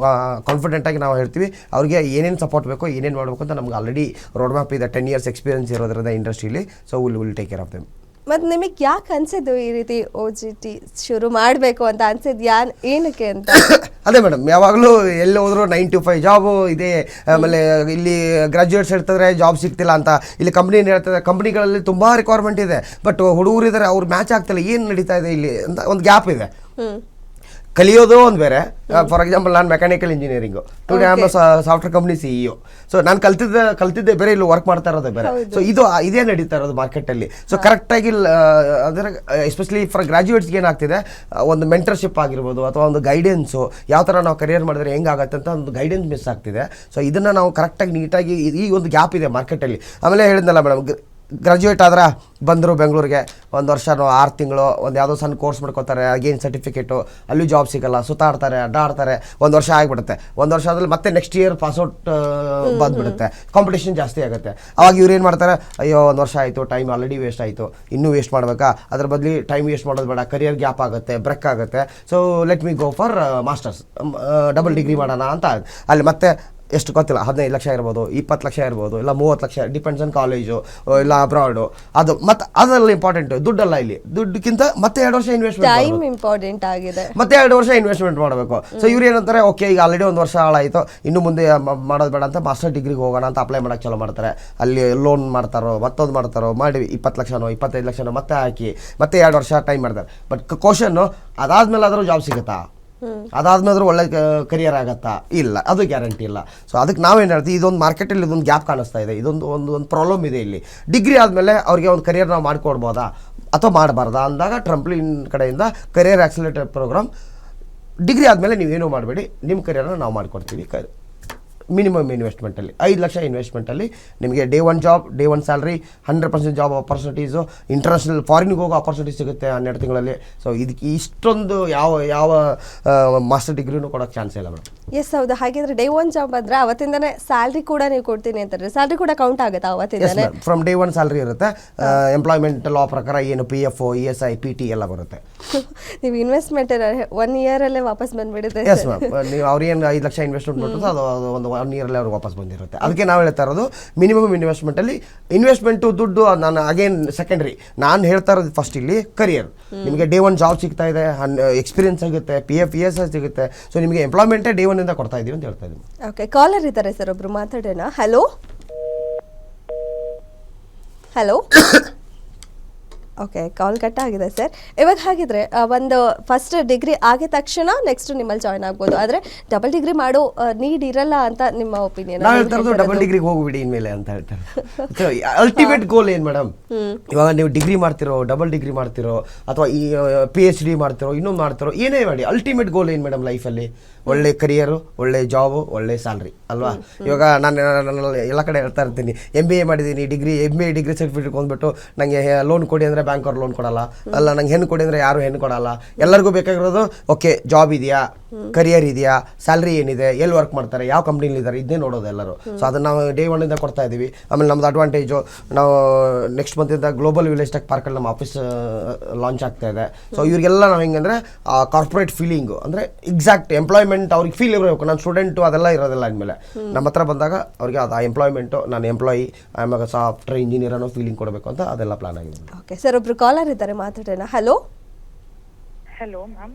ಕಾನ್ಫಿಡೆಂಟಾಗಿ ನಾವು ಹೇಳ್ತೀವಿ ಅವ್ರಿಗೆ ಏನೇನು ಸಪೋರ್ಟ್ ಬೇಕೋ, ಏನೇನು ಮಾಡಬೇಕು ಅಂತ ನಮ್ಗೆ ಆಲ್ರೆಡಿ ರೋಡ್ ಮ್ಯಾಪ್ ಇದೆ. 10 years ಎಕ್ಸ್ಪೀರಿಯನ್ಸ್ ಇರೋದ್ರಿಂದ ಇಂಡಸ್ಟ್ರಿಲಿ. So will take care of them. ಮತ್ತು ನಿಮಗೆ ಯಾಕೆ ಅನ್ಸಿದ್ದು ಈ ರೀತಿ OJT ಶುರು ಮಾಡಬೇಕು ಅಂತ ಅನ್ಸಿದ್ದು? ಏನಕ್ಕೆ ಅಂತ? ಅದೇ ಮೇಡಮ್, ಯಾವಾಗಲೂ ಎಲ್ಲಿ ಹೋದ್ರು 9 to 5 ಜಾಬು ಇದೆ. ಆಮೇಲೆ ಇಲ್ಲಿ ಗ್ರಾಜ್ಯುಯೇಟ್ಸ್ ಹೇಳ್ತಿದ್ರೆ ಜಾಬ್ ಸಿಗ್ತಿಲ್ಲ ಅಂತ. ಇಲ್ಲಿ ಕಂಪ್ನಿ ಹೇಳ್ತಾರೆ, ಕಂಪ್ನಿಗಳಲ್ಲಿ ತುಂಬ ರಿಕ್ವೈರ್ಮೆಂಟ್ ಇದೆ, ಬಟ್ ಹುಡುಗರಿದ್ದಾರೆ, ಅವ್ರು ಮ್ಯಾಚ್ ಆಗ್ತಿಲ್ಲ. ಏನು ನಡೀತಾ ಇದೆ ಇಲ್ಲಿ ಅಂತ ಒಂದು ಗ್ಯಾಪ್ ಇದೆ. ಕಲಿಯೋದು ಒಂದು ಬೇರೆ. ಫಾರ್ ಎಕ್ಸಾಂಪಲ್, ನಾನು mechanical engineering, today I am software company CEO. So ನಾನು ಕಲ್ತಿದ್ದೆ ಬೇರೆ, ಇಲ್ಲಿ ವರ್ಕ್ ಮಾಡ್ತಾ ಇರೋದೇ ಬೇರೆ. ಸೊ ಇದೇ ನಡೀತಾ ಇರೋದು ಮಾರ್ಕೆಟಲ್ಲಿ. ಸೊ ಕರೆಕ್ಟಾಗಿ ಅದರ ಎಸ್ಪೆಷಲಿ ಫಾರ್ ಗ್ರಾಜ್ಯುಯೇಟ್ಸ್ಗೆ ಏನಾಗ್ತಿದೆ, ಒಂದು ಮೆಂಟರ್ಶಿಪ್ ಆಗಿರ್ಬೋದು ಅಥವಾ ಒಂದು ಗೈಡೆನ್ಸು, ಯಾವ ಥರ ನಾವು ಕರಿಯರ್ ಮಾಡಿದ್ರೆ ಹೆಂಗಾಗತ್ತೆ ಅಂತ ಒಂದು ಗೈಡೆನ್ಸ್ ಮಿಸ್ ಆಗ್ತಿದೆ. ಸೊ ಇದನ್ನು ನಾವು ಕರೆಕ್ಟಾಗಿ ನೀಟಾಗಿ, ಈ ಒಂದು ಗ್ಯಾಪ್ ಇದೆ ಮಾರ್ಕೆಟಲ್ಲಿ. ಆಮೇಲೆ ಹೇಳಿದ್ನಲ್ಲ ಮೇಡಮ್, ಗ್ರಾಜ್ಯುಯೇಟ್ ಆದ್ರೆ ಬಂದರು ಬೆಂಗಳೂರಿಗೆ, 1 ವರ್ಷನೋ 6 ತಿಂಗಳು ಒಂದು ಯಾವುದೋ ಸಣ್ಣ ಕೋರ್ಸ್ ಮಾಡ್ಕೋತಾರೆ, ಆಗೇನು ಸರ್ಟಿಫಿಕೇಟು, ಅಲ್ಲೂ ಜಾಬ್ ಸಿಗಲ್ಲ, ಸುತ್ತಾಡ್ತಾರೆ, ಅಡ್ಡಾಡ್ತಾರೆ. 1 ವರ್ಷ ಆಗಿಬಿಡುತ್ತೆ. 1 ವರ್ಷ ಆದ್ಮೇಲೆ ಮತ್ತೆ ನೆಕ್ಸ್ಟ್ ಇಯರ್ ಪಾಸ್ಔಟ್ ಬಂದುಬಿಡುತ್ತೆ. ಕಾಂಪಿಟೇಷನ್ ಜಾಸ್ತಿ ಆಗುತ್ತೆ. ಅವಾಗ ಇವ್ರು ಏನು ಮಾಡ್ತಾರೆ, ಅಯ್ಯೋ 1 ವರ್ಷ ಆಯಿತು, ಟೈಮ್ ಆಲ್ರೆಡಿ ವೇಸ್ಟ್ ಆಯಿತು, ಇನ್ನೂ ವೇಸ್ಟ್ ಮಾಡಬೇಕಾ, ಅದ್ರ ಬದಲು ಟೈಮ್ ವೇಸ್ಟ್ ಮಾಡೋದು ಬೇಡ, ಕರಿಯರ್ ಗ್ಯಾಪ್ ಆಗುತ್ತೆ, ಬ್ರೇಕ್ ಆಗುತ್ತೆ. So let me go for masters, double degree ಮಾಡೋಣ ಅಂತ. ಅಲ್ಲಿ ಮತ್ತೆ ಎಷ್ಟು ಗೊತ್ತಿಲ್ಲ, 15 ಲಕ್ಷ ಇರ್ಬೋದು, 20 ಲಕ್ಷ ಇರ್ಬೋದು, ಇಲ್ಲ 30 ಲಕ್ಷ, ಡಿಪೆಂಡ್ಸ್ ಆನ್ ಕಾಲೇಜು, ಇಲ್ಲ ಅಬ್ರಾಡು. ಅದು ಮತ್ತು ಅದರಲ್ಲಿ ಇಂಪಾರ್ಟೆಂಟ್ ದುಡ್ಡಲ್ಲ. ಇಲ್ಲಿ ದುಡ್ಡಕ್ಕಿಂತ ಮತ್ತೆ 2 ವರ್ಷ ಇನ್ವೆಸ್ಟ್ಮೆಂಟ್, ಟೈಮ್ ಇಂಪಾರ್ಟೆಂಟ್ ಆಗಿದೆ. ಮತ್ತೆ 2 ವರ್ಷ ಇನ್ವೆಸ್ಟ್ಮೆಂಟ್ ಮಾಡಬೇಕು. ಸೊ ಇವ್ರು ಏನಂತಾರೆ, ಓಕೆ ಈಗ ಆಲ್ರೆಡಿ 1 ವರ್ಷ ಹಾಳಾಯಿತು, ಇನ್ನು ಮುಂದೆ ಮಾಡೋದು ಬೇಡ ಅಂತ ಮಾಸ್ಟರ್ ಡಿಗ್ರಿಗೆ ಹೋಗೋಣ ಅಂತ ಅಪ್ಲೈ ಮಾಡೋಕ್ಕೆ ಚಲೋ ಮಾಡ್ತಾರೆ. ಅಲ್ಲಿ ಲೋನ್ ಮಾಡ್ತಾರೋ, ಮತ್ತೊಂದು ಮಾಡ್ತಾರೋ ಮಾಡಿ 20 ಲಕ್ಷನೋ 25 ಲಕ್ಷನೋ ಮತ್ತೆ ಹಾಕಿ ಮತ್ತೆ 2 ವರ್ಷ ಟೈಮ್ ಮಾಡ್ತಾರೆ. ಬಟ್ ಕ್ವಶನ್ನು, ಅದಾದ್ಮೇಲೆ ಆದರೂ ಜಾಬ್ ಸಿಗುತ್ತಾ, ಅದಾದ್ಮೇಲೆ ಒಳ್ಳೆ ಕರಿಯರ್ ಆಗತ್ತಾ? ಇಲ್ಲ, ಅದು ಗ್ಯಾರಂಟಿ ಇಲ್ಲ. ಸೊ ಅದಕ್ಕೆ ನಾವೇನು ಹೇಳ್ತೀವಿ, ಇದೊಂದು ಮಾರ್ಕೆಟಲ್ಲಿ ಇದೊಂದು ಗ್ಯಾಪ್ ಕಾಣಿಸ್ತಾ ಇದೆ, ಒಂದು ಪ್ರಾಬ್ಲಮ್ ಇದೆ ಇಲ್ಲಿ. ಡಿಗ್ರಿ ಆದಮೇಲೆ ಅವ್ರಿಗೆ ಒಂದು ಕರಿಯರ್ ನಾವು ಮಾಡಿಕೊಡ್ಬೋದಾ ಅಥವಾ ಮಾಡಬಾರ್ದಾ ಅಂದಾಗ ಟ್ರಂಪ್ಲಿನ್ ಕಡೆಯಿಂದ ಕರಿಯರ್ ಆಕ್ಸಿಲೇಟರ್ ಪ್ರೋಗ್ರಾಮ್, ಡಿಗ್ರಿ ಆದಮೇಲೆ ನೀವೇನು ಮಾಡಬೇಡಿ, ನಿಮ್ಮ ಕರಿಯರ್ನ ನಾವು ಮಾಡಿಕೊಡ್ತೀವಿ. ಮಿನಿಮಮ್ ಇನ್ವೆಸ್ಟ್ಮೆಂಟಲ್ಲಿ 5 ಲಕ್ಷ ಇನ್ವೆಸ್ಟ್ಮೆಂಟಲ್ಲಿ ನಿಮಗೆ day 1 job, day 1 salary, 100% job opportunities, international ಫಾರಿನ್ಗೆ ಹೋಗೋ ಆಪರ್ಚುನಿಟಿ ಸಿಗುತ್ತೆ 12 ತಿಂಗಳಲ್ಲಿ. ಸೊ ಇದಕ್ಕೆ ಇಷ್ಟೊಂದು ಯಾವ ಮಾಸ್ಟರ್ ಡಿಗ್ರಿನೂ ಕೊಡೋಕ್ಕೆ ಚಾನ್ಸ್ ಇಲ್ಲ ಮೇಡಮ್. ಎಸ್, ಹೌದು. ಹಾಗಿದ್ರೆ ಡೇ 1 ಜಾಬ್ ಆದ್ರೆ ಅವತ್ತಿಂದನೇ ಸ್ಯಾಲ್ರಿ ಕೂಡ ನೀವು ಕೊಡ್ತೀನಿ ಅಂತಾರೆ. ಸ್ಯಾಲ್ರಿ ಕೂಡ ಕೌಂಟ್ ಆಗುತ್ತಾ ಅವತ್ತಿಂದನೇ? ಫ್ರಮ್ ಡೇ 1 ಸ್ಯಾಲ್ರಿ ಇರುತ್ತೆ. ಎಂಪ್ಲಾಯ್ಮೆಂಟ್ ಲಾ ಪ್ರಕಾರ ಏನು PF, ESI, PT ಎಲ್ಲ ಬರುತ್ತೆ. ನೀವು ಇನ್ವೆಸ್ಟ್ಮೆಂಟ್ 1 ಇಯರಲ್ಲೇ ವಾಪಸ್ ಬಂದ್ಬಿಡುತ್ತೆ. ಎಸ್ ಮ್ಯಾಮ್, ನೀವು ಅವ್ರೇನು 5 ಲಕ್ಷ ಇನ್ವೆಸ್ಟ್ಮೆಂಟ್ ಮಾಡಿದ್ರೆ ಅದು ಒಂದು 1 ಇಯರಲ್ಲಿ ಅವ್ರಿಗೆ ವಾಪಸ್ ಬಂದಿರುತ್ತೆ. ಅದಕ್ಕೆ ನಾವು ಹೇಳ್ತಾ ಇರೋದು ಮಿನಿಮಮ್ ಇನ್ವೆಸ್ಟ್ಮೆಂಟು ದುಡ್ಡು ನಾನು ಅಗೇನ್ ಸೆಕೆಂಡ್ರಿ. ನಾನು ಹೇಳ್ತಾ ಇರೋದು ಫಸ್ಟ್ ಇಲ್ಲಿ ಕರಿಯರ್. ನಿಮಗೆ ಡೇ 1 ಜಾಬ್ ಸಿಗ್ತಾ ಇದೆ, ಎಕ್ಸ್ಪೀರಿಯನ್ಸ್ ಸಿಗುತ್ತೆ, PF, ESI ಸಿಗುತ್ತೆ. ಸೊ ನಿಮಗೆ ಎಂಪ್ಲಾಯ್ಮೆಂಟೇ ಡೇ 1 ಇಂದ ಕೊಡ್ತಾ ಇದೀವಿ ಅಂತ ಹೇಳ್ತಾ ಇದ್ದೀನಿ. ಓಕೆ, ಕಾಲರ್ ಇದ್ದಾರೆ ಸರ್, ಒಬ್ರು ಮಾತಾಡೋಣ. ಹಲೋ. ಓಕೆ, ಕಾಲ್ ಕಟ್ ಆಗಿದೆ ಸರ್. ಇವಾಗ ಹಾಗಿದ್ರೆ ಒಂದು ಫಸ್ಟ್ ಡಿಗ್ರಿ ಆಗಿದ ತಕ್ಷಣ ನೆಕ್ಸ್ಟ್ ನಿಮ್ಮಲ್ಲಿ ಜಾಯ್ನ್ ಆಗ್ಬೋದು, ಆದರೆ ಡಬಲ್ ಡಿಗ್ರಿ ಮಾಡೋ ನೀಡ್ ಇರಲ್ಲ ಅಂತ ನಿಮ್ಮ ಒಪಿನಿಯನ್? ನಾವು ಹೇಳ್ತಾ ಇರೋದು ಡಬಲ್ ಡಿಗ್ರಿಗೆ ಹೋಗ್ಬಿಡಿ ಇನ್ಮೇಲೆ ಅಂತ ಹೇಳ್ತಾರೆ. ಅಲ್ಟಿಮೇಟ್ ಗೋಲ್ ಏನು ಮೇಡಮ್, ಇವಾಗ ನೀವು ಡಿಗ್ರಿ ಮಾಡ್ತಿರೋ, ಡಬಲ್ ಡಿಗ್ರಿ ಮಾಡ್ತಿರೋ, ಅಥವಾ ಈ PhD ಮಾಡ್ತಿರೋ, ಇನ್ನೊಂದು ಮಾಡ್ತಿರೋ, ಏನೇ ಮಾಡಿ ಅಲ್ಟಿಮೇಟ್ ಗೋಲ್ ಏನು ಮೇಡಮ್ ಲೈಫಲ್ಲಿ? ಒಳ್ಳೆ ಕರಿಯರು, ಒಳ್ಳೆ ಜಾಬು, ಒಳ್ಳೆ ಸ್ಯಾಲ್ರಿ ಅಲ್ವಾ? ಇವಾಗ ನಾನು ಎಲ್ಲ ಕಡೆ ಹೇಳ್ತಾ ಇರ್ತೀನಿ, MBA ಮಾಡಿದ್ದೀನಿ, MBA ಡಿಗ್ರಿ ಸರ್ಟಿಫಿಕೇಟ್ ಬಂದ್ಬಿಟ್ಟು ನನಗೆ ಲೋನ್ ಕೊಡಿ ಅಂದರೆ ಬ್ಯಾಂಕ್ ಅವ್ರು ಲೋನ್ ಕೊಡಲ್ಲ, ಅಲ್ಲ ನಂಗೆ ಹೆಣ್ಣು ಕೊಡಿ ಅಂದರೆ ಯಾರು ಹೆಣ್ಣು ಕೊಡಲ್ಲ. ಎಲ್ಲರಿಗೂ ಬೇಕಾಗಿರೋದು ಓಕೆ ಜಾಬ್ ಇದೆಯಾ, ಕರಿಯರ್ ಇದೆಯಾ, ಸ್ಯಾಲ್ರಿ ಏನಿದೆ, ಎಲ್ಲಿ ವರ್ಕ್ ಮಾಡ್ತಾರೆ, ಯಾವ ಕಂಪ್ನಿಲಿ ಇದ್ದಾರೆ, ಇದನ್ನೇ ನೋಡೋದು ಎಲ್ಲರೂ. ಸೊ ಅದನ್ನು ನಾವು ಡೇ 1 ಇಂದ ಕೊಡ್ತಾ ಇದ್ದೀವಿ. ಆಮೇಲೆ ನಮ್ಮದು ಅಡ್ವಾಂಟೇಜು, ನಾವು ನೆಕ್ಸ್ಟ್ ಮಂತಿಂದ ಗ್ಲೋಬಲ್ ವಿಲೇಜ್ ಟೆಕ್ ಪಾರ್ಕಲ್ಲಿ ನಮ್ಮ ಆಫೀಸ್ ಲಾಂಚ್ ಆಗ್ತಾ ಇದೆ. ಸೊ ಇವರಿಗೆಲ್ಲ ನಾವು ಹೆಂಗಂದರೆ ಕಾರ್ಪೊರೇಟ್ ಫೀಲಿಂಗು, ಅಂದರೆ ಎಕ್ಸಾಕ್ಟ್ ಎಂಪ್ಲಾಯ್ಮೆಂಟ್ ಅವ್ರಿಗೆ ಫೀಲ್ ಇರಬೇಕು. ನಾನು ಸ್ಟೂಡೆಂಟು ಅದೆಲ್ಲ ಇರೋದಿಲ್ಲ ಅಂದಮೇಲೆ ನಮ್ಮ ಹತ್ರ ಬಂದಾಗ ಅವ್ರಿಗೆ ಅದು ಆ ಎಂಪ್ಲಾಯ್ಮೆಂಟು, ನಾನು ಎಂಪ್ಲಾಯಿ, ಆಮೇಲೆ ಸಾಫ್ಟ್ವೇರ್ ಇಂಜಿನಿಯರ್ ಅನ್ನೋ ಫೀಲಿಂಗ್ ಕೊಡಬೇಕು ಅಂತ ಅದೆಲ್ಲ ಪ್ಲಾನ್ ಆಗಿದೆ. ಓಕೆ ಸರ್, ಒಬ್ರು ಕಾಲರ್ ಇದ್ದಾರೆ, ಮಾತಾಡೋಣ. Hello ma'am,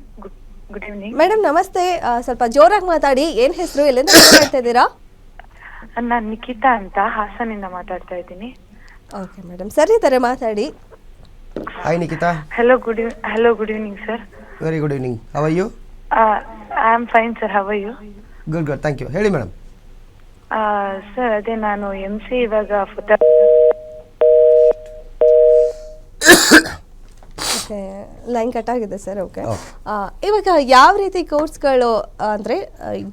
good evening madam. ನಮಸ್ತೆ, ಸ್ವಲ್ಪ ಜೋರಾಗಿ ಮಾತಾಡಿ. ಏನ್ ಹೆಸರು, ಎಲ್ಲಿಂದ ಮಾತಾಡ್ತಾ ಇದ್ದೀರಾ? ನಾನು ನಿಖಿತಾ ಅಂತ ಹಾಸನಿಂದ ಮಾತಾಡ್ತಾ ಇದ್ದೀನಿ. ಓಕೆ ಮೇಡಮ್, ಸರಿ ಇದ್ದಾರೆ, ಮಾತಾಡಿ. Hi Nikhita. Hello, good evening sir. Very good evening. How are you? I am fine sir, how are you? Good, thank you. ಹೇಳಿ ಮೇಡಮ್. ಸರ್, ಅದೇ ನಾನು MC ಇವಾಗ ಓಕೆ, ಲೈನ್ ಕಟ್ ಆಗಿದೆ ಸರ್. ಓಕೆ, ಇವಾಗ ಯಾವ ರೀತಿ ಕೋರ್ಸ್ಗಳು ಅಂದ್ರೆ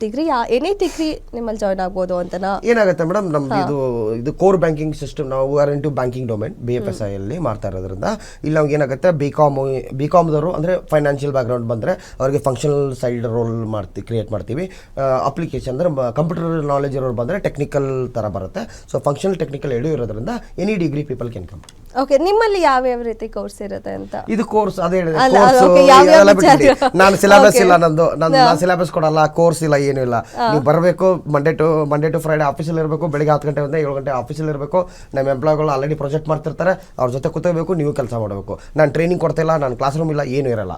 ಡಿಗ್ರಿ ಎನಿ ಡಿಗ್ರಿ ನಿಮ್ಮಲ್ಲಿ ಜಾಯ್ನ್ ಆಗ್ಬೋದು ಅಂತನಾ? ಏನಾಗುತ್ತೆ ಮೇಡಮ್, ನಮ್ದು ಇದು ಕೋರ್ ಬ್ಯಾಂಕಿಂಗ್ ಸಿಸ್ಟಮ್, ನಾವು are into banking domain BFSI ಅಲ್ಲಿ ಮಾಡ್ತಾ ಇರೋದ್ರಿಂದ ಇಲ್ಲಿ ನಮ್ಗೆ ಏನಾಗುತ್ತೆ ಬಿ ಕಾಮ್ದವರು ಅಂದರೆ ಫೈನಾನ್ಷಿಯಲ್ ಬ್ಯಾಕ್ಗ್ರೌಂಡ್ ಬಂದರೆ ಅವರಿಗೆ ಫಂಕ್ಷನಲ್ ಸೈಡ್ ರೋಲ್ ಕ್ರಿಯೇಟ್ ಮಾಡ್ತೀವಿ. ಅಪ್ಲಿಕೇಶನ್ ಅಂದರೆ ಕಂಪ್ಯೂಟರ್ ನಾಲೆಜ್ ಇರೋರು ಬಂದರೆ ಟೆಕ್ನಿಕಲ್ ಥರ ಬರುತ್ತೆ. ಸೊ ಫಂಕ್ಷನಲ್ ಟೆಕ್ನಿಕಲ್ ಎರಡೂ ಇರೋದ್ರಿಂದ any degree people can come. Okay, ನಿಮ್ಮಲ್ಲಿ ಯಾವ ರೀತಿ ಕೋರ್ಸ್ ಇರುತ್ತೆ ಅಂತ? ಇದು ಕೋರ್ಸ್ ಅದೇ ಅಲ್ಲ, okay, ಯಾವ ವಿಚಾರ? ನಾನು ಸಿಲೆಬಸ್ Okay. ಇಲ್ಲ, ನಾನು ಸಿಲೆಬಸ್ ಕೊಡಲ್ಲ, ಕೋರ್ಸ್ ಇಲ್ಲ, ಏನೂ ಇಲ್ಲ. ನೀವು ಬರಬೇಕು, ಮಂಡೇ ಟು ಫ್ರೈಡೆ ಆಫೀಸಲ್ಲಿ ಇರಬೇಕು, ಬೆಳಿಗ್ಗೆ 10 ಗಂಟೆಯಿಂದ 7 ಗಂಟೆ ಆಫೀಸಲ್ಲಿ ಇರಬೇಕು. ನಮ್ಮ ಎಂಪ್ಲಾಯ್ಗಳು ಆಲ್ರೆಡಿ ಪ್ರಾಜೆಕ್ಟ್ ಮಾಡ್ತಿರ್ತಾರೆ, ಅವ್ರ ಜೊತೆ ಕೂತ್ಕೋಬೇಕು, ನೀವು ಕೆಲಸ ಮಾಡಬೇಕು. ನಾನು ಟ್ರೈನಿಂಗ್ ಕೊಡ್ತಿಲ್ಲ, ನಾನು ಕ್ಲಾಸ್ ರೂಮ್ ಇಲ್ಲ, ಏನೂ ಇರಲ್ಲ.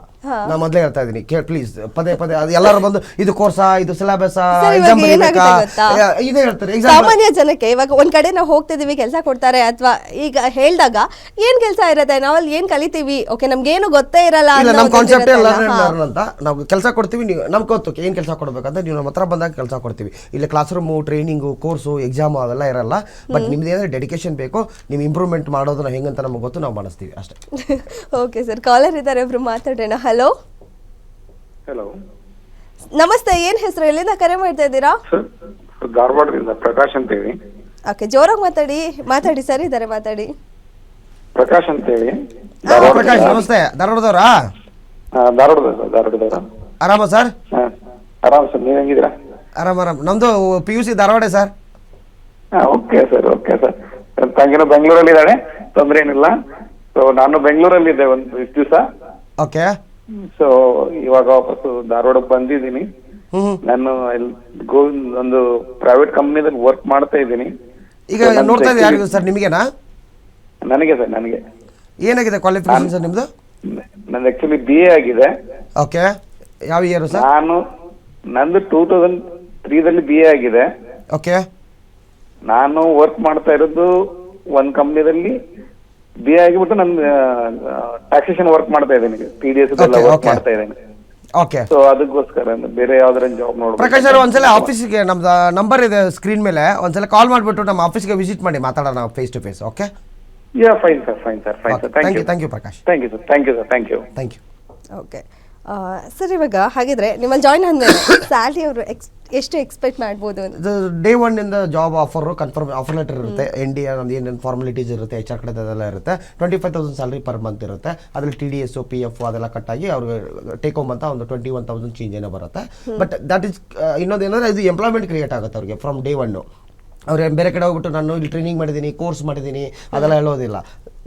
ನಾನು ಮೊದಲೇ ಹೇಳ್ತಾ ಇದ್ದೀನಿ, ಪ್ಲೀಸ್ ಪದೇ ಅದು ಎಲ್ಲರೂ ಬಂದು ಇದು ಕೋರ್ಸಾ, ಇದು ಸಿಲೆಬಸ್ಸಾ, ಎಕ್ಸಾಮ್ ಬರೀಬೇಕಾ, ಇದೇ ಹೇಳ್ತಾರೆ. ಸಾಮಾನ್ಯ ಜನಕ್ಕೆ ಇವಾಗ ಒಂದ್ ಕಡೆ ನಾವು ಹೋಗ್ತಿದೀವಿ, ಕೆಲಸ ಕೊಡ್ತಾರೆ, ಅಥವಾ ಈಗ ಹೇಳಿದಾಗ ಏನ್ ಕೆಲಸ ಇರುತ್ತೆ, ನಾವಲ್ಲಿ ಏನ್ ಕಲಿತೀವಿ, ಓಕೆ ನಮ್ಗೇನು ಗೊತ್ತೇ ಇರಲ್ಲ. ನಮ್ಮ ಕಾನ್ಸೆಪ್ಟ್ ಲರ್ನ್ ಅಂತ ನಾವು ಕೆಲಸ ಕೊಡ್ತೀವಿ. ನೀವು ನಮ್ಗೆ ಗೊತ್ತು ಏನು ಕೆಲಸ ಕೊಡ್ಬೇಕಂತ, ನೀವು ನಮ್ಮ ಹತ್ರ ಬಂದಾಗ ಕೆಲಸ ಕೊಡ್ತೀವಿ. ಇಲ್ಲಿ class room, training, course, exam ಅವೆಲ್ಲ ಇರಲ್ಲ. ಬಟ್ ನಿಮ್ದು ಏನಾದ್ರೆ ಡೆಡಿಕೇಶನ್ ಬೇಕು, ನೀವು ಇಂಪ್ರೂವ್ಮೆಂಟ್ ಮಾಡೋದನ್ನ ಹೆಂಗಂತ ನಮ್ಗೆ ಗೊತ್ತು, ನಾವು ಮಾಡಿಸ್ತೀವಿ ಅಷ್ಟೇ. ಓಕೆ ಸರ್, ಕಾಲರ್ ಇದ್ದಾರೆ, ಒಬ್ರು ಮಾತಾಡೋಣ. ಹಲೋ ಹಲೋ, ನಮಸ್ತೆ, ಏನ್ ಹೆಸರು, ಎಲ್ಲಿಂದ ಕರೆ ಮಾಡ್ತಾ ಇದ್ದೀರಾ? ಧಾರವಾಡದಿಂದ ಪ್ರಕಾಶ್ ಅಂತ ಹೇಳಿ. ಓಕೆ, ಜೋರಾಗಿ ಮಾತಾಡಿ ಸರ್, ಇದ್ದಾರೆ ಮಾತಾಡಿ. ಪ್ರಕಾಶ್ ಅಂತ ಹೇಳಿ. ಪ್ರಕಾಶ್ ನಮಸ್ತೆ, ಧಾರವಾಡದವರಾ? ಧಾರವಾಡದವರ. ಆರಾಮ ಸರ್? ಆರಾಮ್ ಸರ್, ನೀವ್ ಹೆಂಗಿದ್ದೀರಾ? ಆರಾಮ್. ನಮ್ದು PUC Dharwad sir. Okay sir. ತಂಗಿನ ಬೆಂಗಳೂರಲ್ಲಿ ಇದ್ದಾಳೆ, ತೊಂದ್ರೆ ಏನಿಲ್ಲ. ಸೊ ನಾನು ಬೆಂಗಳೂರಲ್ಲಿ ಇದ್ದೆ ಒಂದು ಇಷ್ಟು ದಿವಸ. ಓಕೆ. ಸೊ ಇವಾಗ ವಾಪಸ್ ಧಾರವಾಡಕ್ಕೆ ಬಂದಿದ್ದೀನಿ. ನಾನು ಒಂದು ಪ್ರೈವೇಟ್ ಕಂಪ್ನಿದಲ್ಲಿ ವರ್ಕ್ ಮಾಡ್ತಾ ಇದ್ದೀನಿ. ಈಗ ನೋಡ್ತಾ ಇದ್ದೀವಿ ಯಾರಿಗೂ ಸರ್, ನಿಮಗೇನಾ? ನನಗೆ ಸರ್, ನನಗೆ. ಏನಾಗಿದೆ ಕ್ವಾಲಿಫಿಕೇಶನ್ ಸರ್ ನಿಮ್ದು? ನಂದು ಆಕ್ಚುಲಿ BA ಆಗಿದೆ. ಓಕೆ, ಯಾವ ಇಯರ್ ಸರ್? ನಂದು 2003ದಲ್ಲಿ BA ಆಗಿದೆ. ಓಕೆ. ನಾನು ವರ್ಕ್ ಮಾಡ್ತಾ ಇರೋದು ಒಂದ್ ಕಂಪ್ನಿದಲ್ಲಿ BA ಆಗಿಬಿಟ್ಟು ನಾನು ಟ್ಯಾಕ್ಸೇಷನ್ ವರ್ಕ್ ಮಾಡ್ತಾ ಇದ್ದೀನಿ, TDS ವರ್ಕ್ ಮಾಡ್ತಾ ಇದ್ದೀನಿ. ಓಕೆ. ಸೊ ಅದಕ್ಕೋಸ್ಕರ ಬೇರೆ ಯಾವ್ದಾರ ಜಾಬ್ ನೋಡ್ಬೇಕು. ಪ್ರಕಾಶ್ ಸರ್, ಒಂದ್ಸಲ ಆಫೀಸಿಗೆ ನಮ್ದು ನಂಬರ್ ಇದೆ ಸ್ಕ್ರೀನ್ ಮೇಲೆ, ಒಂದ್ಸಲ ಕಾಲ್ ಮಾಡಿಬಿಟ್ಟು ನಮ್ಮ ಆಫೀಸ್ಗೆ ವಿಸಿಟ್ ಮಾಡಿ ಮಾತಾಡೋಣ face to face. Okay? Fine sir. Thank you Prakash. Thank you sir. Thank you. Okay sir, ಇವಾಗ ಹಾಗಿದ್ರೆ ನಿಮ್ಮಲ್ಲಿ ಜಾಯ್ನ್ ಆದ್ಮೇಲೆ ಸ್ಯಾಲ್ರಿ ಅವರು ಎಷ್ಟು ಎಕ್ಸ್ಪೆಕ್ಟ್ ಮಾಡ್ಬೋದು? ಡೇ 1 ಇಂದ ಜಾಬ್ ಕನ್ಫರ್ಮ್ ಆಫರ್ ಲೆಟರ್ ಇರುತ್ತೆ, NDA ನಮ್ದು ಏನೇನು ಫಾರ್ಮಾಲಿಟೀಸ್ ಇರುತ್ತೆ, HR ಕಡೆ ಅದೆಲ್ಲ ಇರುತ್ತೆ. 25,000 ಸ್ಯಾಲ್ರಿ ಪರ್ ಮಂತ್ ಇರುತ್ತೆ. ಅದ್ರಲ್ಲಿ TDS, PF ಅದೆಲ್ಲ ಕಟ್ಟಾಗಿ ಅವ್ರಿಗೆ ಟೇಕ್ ಹೋಮ್ ಅಂತ ಒಂದು 21,000 ಚೇಂಜ್ ಏನೋ ಬರುತ್ತೆ. ಬಟ್ ದಟ್ ಈಸ್ ಇನ್ನೊಂದೇನಂದ್ರೆ ಇದು ಎಂಪ್ಲಾಯ್ಮೆಂಟ್ ಕ್ರಿಯೇಟ್ ಆಗುತ್ತೆ ಅವ್ರಿಗೆ ಫ್ರಮ್ ಡೇ 1. ಅವ್ರು ಬೇರೆ ಕಡೆ ಹೋಗ್ಬಿಟ್ಟು ನಾನು ಇಲ್ಲಿ ಟ್ರೈನಿಂಗ್ ಮಾಡಿದ್ದೀನಿ, ಕೋರ್ಸ್ ಮಾಡಿದ್ದೀನಿ ಅದೆಲ್ಲ ಹೇಳೋದಿಲ್ಲ.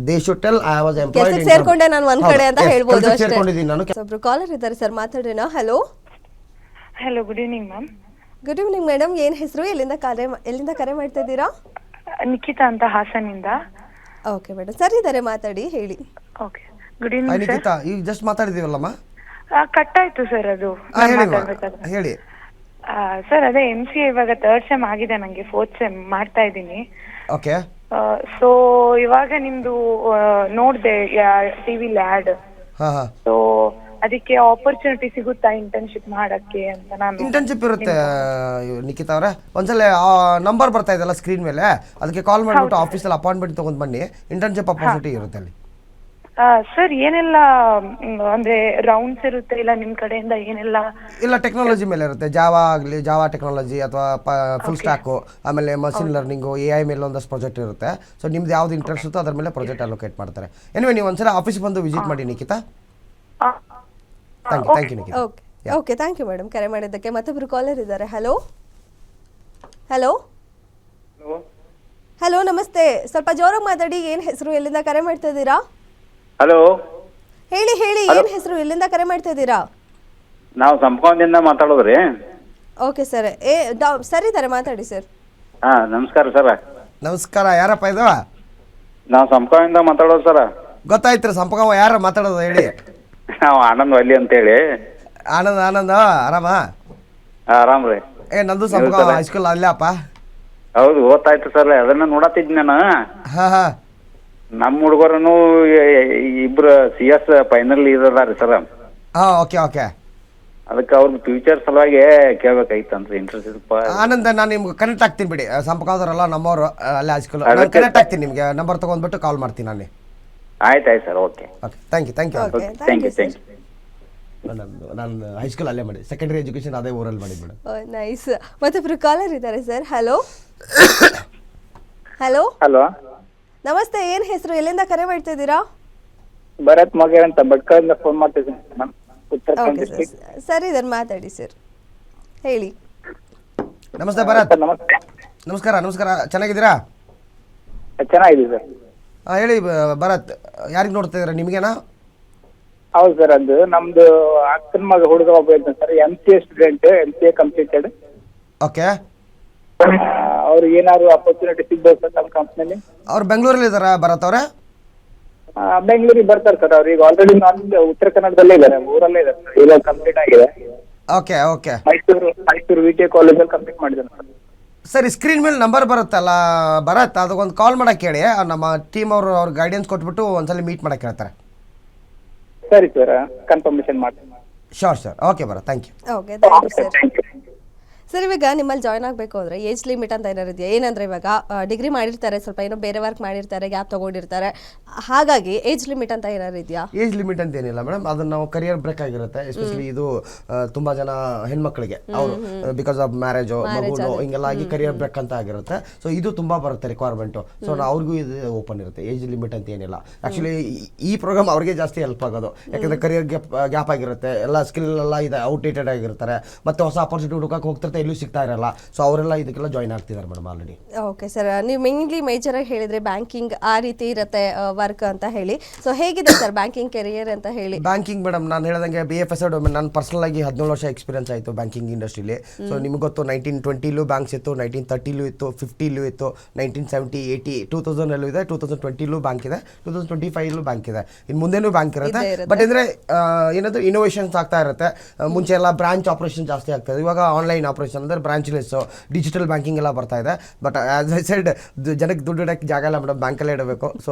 They should tell I was employed in ಸೇರ್ಕೊಂಡೆ ನಾನು ಒಂದ್ ಕಡೆ ಅಂತ ಹೇಳ್ಬೋದು ಅಷ್ಟೇ. ಸೇರ್ಕೊಂಡಿದ್ದೀನಿ ನಾನು. ಒಬ್ರು ಕಾಲರ್ ಇದ್ದಾರೆ ಸರ್, ಮಾತಾಡೋಣ. Hello. Good evening ma'am. Good evening madam, ಏನ್ ಹೆಸರು, ಎಲ್ಲಿಂದ ಕರೆ ಮಾಡ್ತಾ ಇದ್ದೀರಾ? ನಿಖಿತಾ ಅಂತ, ಹಾಸನಿಂದ. ಓಕೆ ಮೇಡಮ್, ಸರ್ ಇದ್ದಾರೆ ಮಾತಾಡಿ, ಹೇಳಿ. Okay, good evening sir. Nikhita, ಈಗ ಜಸ್ಟ್ ಮಾತಾಡಿದೀವಲ್ಲಮ್ಮ. ಕಟ್ ಆಯ್ತು ಸರ್ ಅದು. ಹೇಳಿ ಸರ್, ಅದೇ MCA ಇವಾಗ 3rd ಸೆಮ್ ಆಗಿದೆ, ನಂಗೆ 4th ಸೆಮ್ ಮಾಡ್ತಾ ಇದ್ದೀನಿ. ಓಕೆ. ಸೊ ಇವಾಗ ನಿಮ್ದು ನೋಡ್ದೆ ಟಿವಿಲಿ ಆಡ್. ಸೊ ಅದಕ್ಕೆ ಆಪರ್ಚುನಿಟಿ ಸಿಗುತ್ತಾ ಇಂಟರ್ನ್ಶಿಪ್ ಮಾಡಕ್ಕೆ ಅಂತ ನಾನು. ಇಂಟರ್ನ್ಶಿಪ್ ಇರುತ್ತೆ ನಿಖಿತಾ ಅವರೇ, ಒಂದ್ಸಲ ನಂಬರ್ ಬರ್ತಾ ಇದೆಲ್ಲ ಸ್ಕ್ರೀನ್ ಮೇಲೆ, ಅದಕ್ಕೆ ಕಾಲ್ ಮಾಡಿಬಿಟ್ಟು ಆಫೀಸಲ್ಲಿ ಅಪಾಯಿಂಟ್ಮೆಂಟ್ ತಗೊಂಡ್ ಬನ್ನಿ. ಇಂಟರ್ನ್ಶಿಪ್ ಅಪಾರ್ಚುನಿಟಿ ಇರುತ್ತೆ ಅಲ್ಲಿ. ಸರ್ ಏನೆಲ್ಲ ಅಂದ್ರೆ ರೌಂಡ್ಸ್ ಇರುತ್ತೆ, ಇಲ್ಲ ನಿಮ್ ಕಡೆಯಿಂದ ಏನೆಲ್ಲ? ಇಲ್ಲ, ಟೆಕ್ನಾಲಜಿ ಮೇಲೆ ಇರುತ್ತೆ. ಜಾವಾ ಆಗಲಿ, ಜಾವಾ ಟೆಕ್ನಾಲಜಿ ಅಥವಾ ಫುಲ್ ಸ್ಟ್ಯಾಕು, ಆಮೇಲೆ ಮಷಿನ್ ಲರ್ನಿಂಗು, AI ಮೇಲೆ ಒಂದಷ್ಟು ಪ್ರಾಜೆಕ್ಟ್ ಇರುತ್ತೆ. ಸೊ ನಿಮ್ದು ಯಾವ್ದು ಇಂಟ್ರೆಸ್ಟ್ ಇರುತ್ತೋ ಅದ್ರ ಮೇಲೆ ಪ್ರಾಜೆಕ್ಟ್ ಅಲೋಕೇಟ್ ಮಾಡ್ತಾರೆ. ಎನಿವೆ ನೀವು ಒಂದ್ಸಲ ಆಫೀಸ್ ಬಂದು ವಿಸಿಟ್ ಮಾಡಿ Nikhita. Thank you Nikhita. Okay, thank you madam ಕರೆ ಮಾಡಿದ್ದಕ್ಕೆ. ಮತ್ತೊಬ್ರು ಕಾಲರ್ ಇದ್ದಾರೆ. ಹಲೋ. ನಮಸ್ತೆ, ಸ್ವಲ್ಪ ಜೋರಾಗಿ ಮಾತಾಡಿ. ಏನ್ ಹೆಸರು, ಎಲ್ಲಿಂದ ಕರೆ ಮಾಡ್ತಾ ಇದ್ದೀರಾ? ಹಲೋ, ಹೇಳಿ, ಏನ್ ಹೆಸರು, ಎಲ್ಲಿಂದ ಕರೆ ಮಾಡ್ತಾ ಇದ್ದೀರಾ? ನಾವು ಸಂಪಕದಿಂದ ಮಾತಾಡೋದ್ರಿ. ಓಕೆ ಸರ್, ಸರ್ ಇದ್ದಾರೆ ಮಾತಾಡಿ ಸರ್. ನಮಸ್ಕಾರ ಸರ್. ನಮಸ್ಕಾರ, ಯಾರಪ್ಪ ಇದು? ನಾವು ಸಂಪಕದಿಂದ ಮಾತಾಡೋದು ಸರ್. ಗೊತ್ತಾಯ್ತು, ಸಂಪಕವ ಯಾರ ಮಾತಾಡೋದು ಹೇಳಿ. ನಾವು ಆನಂದ್ ವಲ್ಲಿ ಅಂತೇಳಿ. ಆನಂದ್ ಆರಾಮ? ಆರಾಮ್ ರೀ. ನಂದು ಸಂಪಕವ ಹೈಸ್ಕೂಲ್ ಅಲ್ಲಪ್ಪ. ಹೌದು, ಗೊತ್ತಾಯ್ತು ಸರ್, ಅದನ್ನ ನೋಡತ್ತಿದ್ ನಾನು. ಹಾ. ನಮ್ಮ ಹುಡುಗರನು ಇಬ್ರು CS ಫೈನಲ್ ಇದಾರಿ ಸರ್. ಓಕೆ. ಅದಕ್ಕೆ ಅವ್ರ ಫ್ಯೂಚರ್ ಸಲುವಾಗಿ ಕೇಳ್ಬೇಕಾಯ್ತಂದ್ರೆ ಇಂಟ್ರೆಸ್ಟ್. ಆನಂದ್, ನಾನು ನಿಮ್ಗೆ ಕನೆಕ್ಟ್ ಆಗ್ತೀನಿ ಬಿಡಿ. ಸಂಪಕದವರೆಲ್ಲ ನಮ್ಮವರು ಅಲ್ಲೇ ಹೈಸ್ಕೂಲ್. ಕನೆಕ್ಟ್ ಆಗ್ತೀನಿ, ನಿಮಗೆ ನಂಬರ್ ತಗೊಂಡ್ಬಿಟ್ಟು ಕಾಲ್ ಮಾಡ್ತೀನಿ ನಾನು. ಆಯ್ತು sir, okay. Okay, thank you. Okay, thank you thank you. ನಾನು ಹೈಸ್ಕೂಲ್ ಅಲ್ಲೇ ಮಾಡಿ, ಸೆಕೆಂಡರಿ ಎಜುಕೇಶನ್ ಅದೇ ಊರಲ್ಲಿ ಮಾಡಿ ಮೇಡಮ್. ನೈಸ್. ಮತ್ತೊಬ್ರು ಕಾಲರ್ ಇದ್ದಾರೆ ಸರ್. ಹಲೋ ಹಲೋ ಹಲೋ, ನಮಸ್ತೆ, ಏನ್ ಹೆಸರು, ಎಲ್ಲಿಂದ ಕರೆ ಮಾಡ್ತಾ ಇದ್ದೀರಾ? ಭರತ್ ಮೊಗೆ ಅಂತ ಭಟ್ಕಳಿಂದ ಫೋನ್ ಮಾಡ್ತಿದ್ದೀನಿ madam, Uttara Kannada okay district. Sir ಇದನ್ನು ಮಾತಾಡಿ ಸರ್, ಹೇಳಿ. ನಮಸ್ತೆ ಭರತ್. ನಮಸ್ತೆ, ನಮಸ್ಕಾರ, ಚೆನ್ನಾಗಿದ್ದೀರಾ? ಚೆನ್ನಾಗಿದೆ ಸರ್. ಹೇಳಿ ಭರತ್, ಯಾರಿಗೆ ನೋಡ್ತಾ ಇದ್ದೀರಾ, ನಿಮಗೇನಾ? ಹೌದು ಸರ್, ಅದು ನಮ್ದು ಅಕ್ಕನ ಮಗ ಹುಡುಗ ಒಬ್ಬ ಇದ್ದಾನೆ sir, MCA student, MCA completed. Okay. ಅವ್ರಿಗೆ ಏನಾದ್ರು ಅಪರ್ಚುನಿಟಿ ಸಿಗ್ಬೋದು ಸರ್ ನಮ್ಮ ಕಂಪ್ನಿಲಿ? ಅವ್ರು ಬೆಂಗಳೂರಲ್ಲಿ ಇದ್ದಾರಾ ಭರತ್ ಅವರೇ? ಬೆಂಗಳೂರಿಗೆ ಬರ್ತಾರೆ ಸರ್. ಅವ್ರಿಗೆ ಆಲ್ರೆಡಿ ನಾನು ಉತ್ತರ ಕನ್ನಡದಲ್ಲೇ ಇದ್ದಾರೆ, ಊರಲ್ಲೇ ಇದ್ದಾರೆ ಸರ್. ಇವಾಗ ಕಂಪ್ಲೀಟ್ ಆಗಿದೆ. ಓಕೆ. ಮೈಸೂರು VTI ಕಾಲೇಜಲ್ಲಿ ಕಂಪ್ಲೀಟ್ ಮಾಡಿದ್ದಾರೆ ಸರ್. ಸರಿ, ಸ್ಕ್ರೀನ್ ಮೇಲೆ ನಂಬರ್ ಬರುತ್ತಲ್ಲ ಭರತ್, ಅದಕ್ಕೊಂದು ಕಾಲ್ ಮಾಡಕ್ಕೆ ಹೇಳಿ. ನಮ್ಮ ಟೀಮ್ ಅವರು ಅವ್ರ ಗೈಡೆನ್ಸ್ ಕೊಟ್ಬಿಟ್ಟು ಒಂದ್ಸಲ ಮೀಟ್ ಮಾಡಕ್ಕೆ ಹೇಳ್ತಾರೆ. ಸರಿ ಸರ್, ಕನ್ಫರ್ಮೇಶನ್ ಮಾಡ್ತೀನಿ. Sure sir. Okay Bharat, thank you. Okay, thank you sir. Thank you. Sir ಇವಾಗ ನಿಮ್ಮಲ್ಲಿ ಜಾಯ್ನ್ ಆಗಬೇಕು ಅಂದರೆ ಏಜ್ ಲಿಮಿಟ್ ಅಂತ ಏನಾರು ಇದೆಯಾ? ಏನಂದರೆ ಇವಾಗ ಡಿಗ್ರಿ ಮಾಡಿರ್ತಾರೆ, ಸ್ವಲ್ಪ ಏನೋ ಬೇರೆ ವರ್ಕ್ ಮಾಡಿರ್ತಾರೆ, ಗ್ಯಾಪ್ ತೊಗೊಂಡಿರ್ತಾರೆ, ಹಾಗಾಗಿ ಏಜ್ ಲಿಮಿಟ್ ಅಂತ ಏನಾರು ಇದೆಯಾ? ಏಜ್ ಲಿಮಿಟ್ ಅಂತ ಏನಿಲ್ಲ ಮೇಡಮ್, ಅದನ್ನ ನಾವು ಕರಿಯರ್ ಬ್ರೇಕ್ ಆಗಿರುತ್ತೆ. ಎಸ್ಪೆಷಲಿ ಇದು ತುಂಬ ಜನ ಹೆಣ್ಮಕ್ಳಿಗೆ ಅವರು ಬಿಕಾಸ್ ಆಫ್ ಮ್ಯಾರೇಜು, ಮಗುನು ಹಿಂಗೆಲ್ಲ ಆಗಿ ಕರಿಯರ್ ಬ್ರೇಕ್ ಅಂತ ಆಗಿರುತ್ತೆ. ಸೊ ಇದು ತುಂಬ ಬರುತ್ತೆ ರಿಕ್ವೈರ್ಮೆಂಟು. ಸೊ ಅವ್ರಿಗೂ ಇದು ಓಪನ್ ಇರುತ್ತೆ, ಏಜ್ ಲಿಮಿಟ್ ಅಂತ ಏನಿಲ್ಲ. ಆ್ಯಕ್ಚುಲಿ ಈ ಪ್ರೋಗ್ರಾಮ್ ಅವ್ರಿಗೆ ಜಾಸ್ತಿ ಹೆಲ್ಪ್ ಆಗೋದು, ಯಾಕಂದರೆ ಕರಿಯರ್ ಗ್ಯಾಪ್ ಆಗಿರುತ್ತೆ, ಎಲ್ಲ ಸ್ಕಿಲ್ ಎಲ್ಲ ಇದೆ, ಔಟ್ಡೇಟೆಡ್ ಆಗಿರ್ತಾರೆ, ಮತ್ತೆ ಹೊಸ ಅಪರ್ಚುನಿಟಿ ಹುಡುಕಕ್ಕೆ ಹೋಗ್ತಿರ್ತಾರೆ, ಎಲ್ಲೂ ಸಿಗ್ತಾ ಇರಲ್ಲ. ಸೊ ಅವರೆಲ್ಲ ಇದಕ್ಕೆಲ್ಲ ಜಾಯ್ನ್ ಆಗ್ತಿದ್ದಾರೆ ಮೇಡಮ್ ಆಲ್ರೆಡಿ. ಓಕೆ ಸರ್, ನೀವು ಮೇನ್ಲಿ ಮೇಜರಾಗಿ ಹೇಳಿದ್ರೆ ಬ್ಯಾಂಕಿಂಗ್ ಆ ರೀತಿ ಇರುತ್ತೆ ವರ್ಕ್ ಅಂತ ಹೇಳಿ. ಸೊ ಹೇಗಿದೆ ಸರ್ ಬ್ಯಾಂಕಿಂಗ್ ಕೆರಿಯರ್ ಅಂತ ಹೇಳಿ? ಬ್ಯಾಂಕಿಂಗ್ ಮೇಡಮ್, ನಾನು ಹೇಳ್ದಂಗೆ BFS ನಾನು ಪರ್ಸನಲ್ ಆಗಿ 17 ವರ್ಷ ಎಕ್ಸ್ಪೀರಿಯನ್ಸ್ ಆಯಿತು ಬ್ಯಾಂಕಿಂಗ್ ಇಂಡಸ್ಟ್ರಿಲಿ. ಸೊ ನಿಮ್ಗೆ ಗೊತ್ತು, 1920ಲೂ ಬ್ಯಾಂಕ್ಸ್ ಇತ್ತು, 1930ಲೂ ಇತ್ತು, 50ಲೂ ಇತ್ತು, 1970, 80, 2000 ಇದೆ, 2020ಲೂ ಬ್ಯಾಂಕ್ ಇದೆ, 2025ಲೂ ಬ್ಯಾಂಕ್ ಇದೆ, ಇನ್ನು ಮುಂದೆನೂ ಬ್ಯಾಂಕ್ ಇರುತ್ತೆ. ಬಟ್ ಅಂದರೆ ಏನಾದರೂ ಇನೋವೇಷನ್ಸ್ ಆಗ್ತಾ ಇರುತ್ತೆ. ಮುಂಚೆ ಎಲ್ಲ ಬ್ರಾಂಚ್ ಆಪರೇಷನ್ ಜಾಸ್ತಿ ಆಗ್ತಾ ಇದೆ, ಇವಾಗ ಆನ್ಲೈನ್ ಆಪರೇಷನ್ ಅಂದರೆ ಬ್ರಾಂಚ್ಲೆಸ್ ಡಿಜಿಟಲ್ ಬ್ಯಾಂಕಿಂಗ್ ಎಲ್ಲ ಬರ್ತಾ ಇದೆ. ಬಟ್ ಆಸ್ ಐ ಸೆಡ್, ಜನಕ್ಕೆ ದುಡ್ಡು ಇಡೋಕ್ಕೆ ಜಾಗ ಇಲ್ಲ ಮೇಡಮ್, ಬ್ಯಾಂಕಲ್ಲೇ ಇಡಬೇಕು. ಸೊ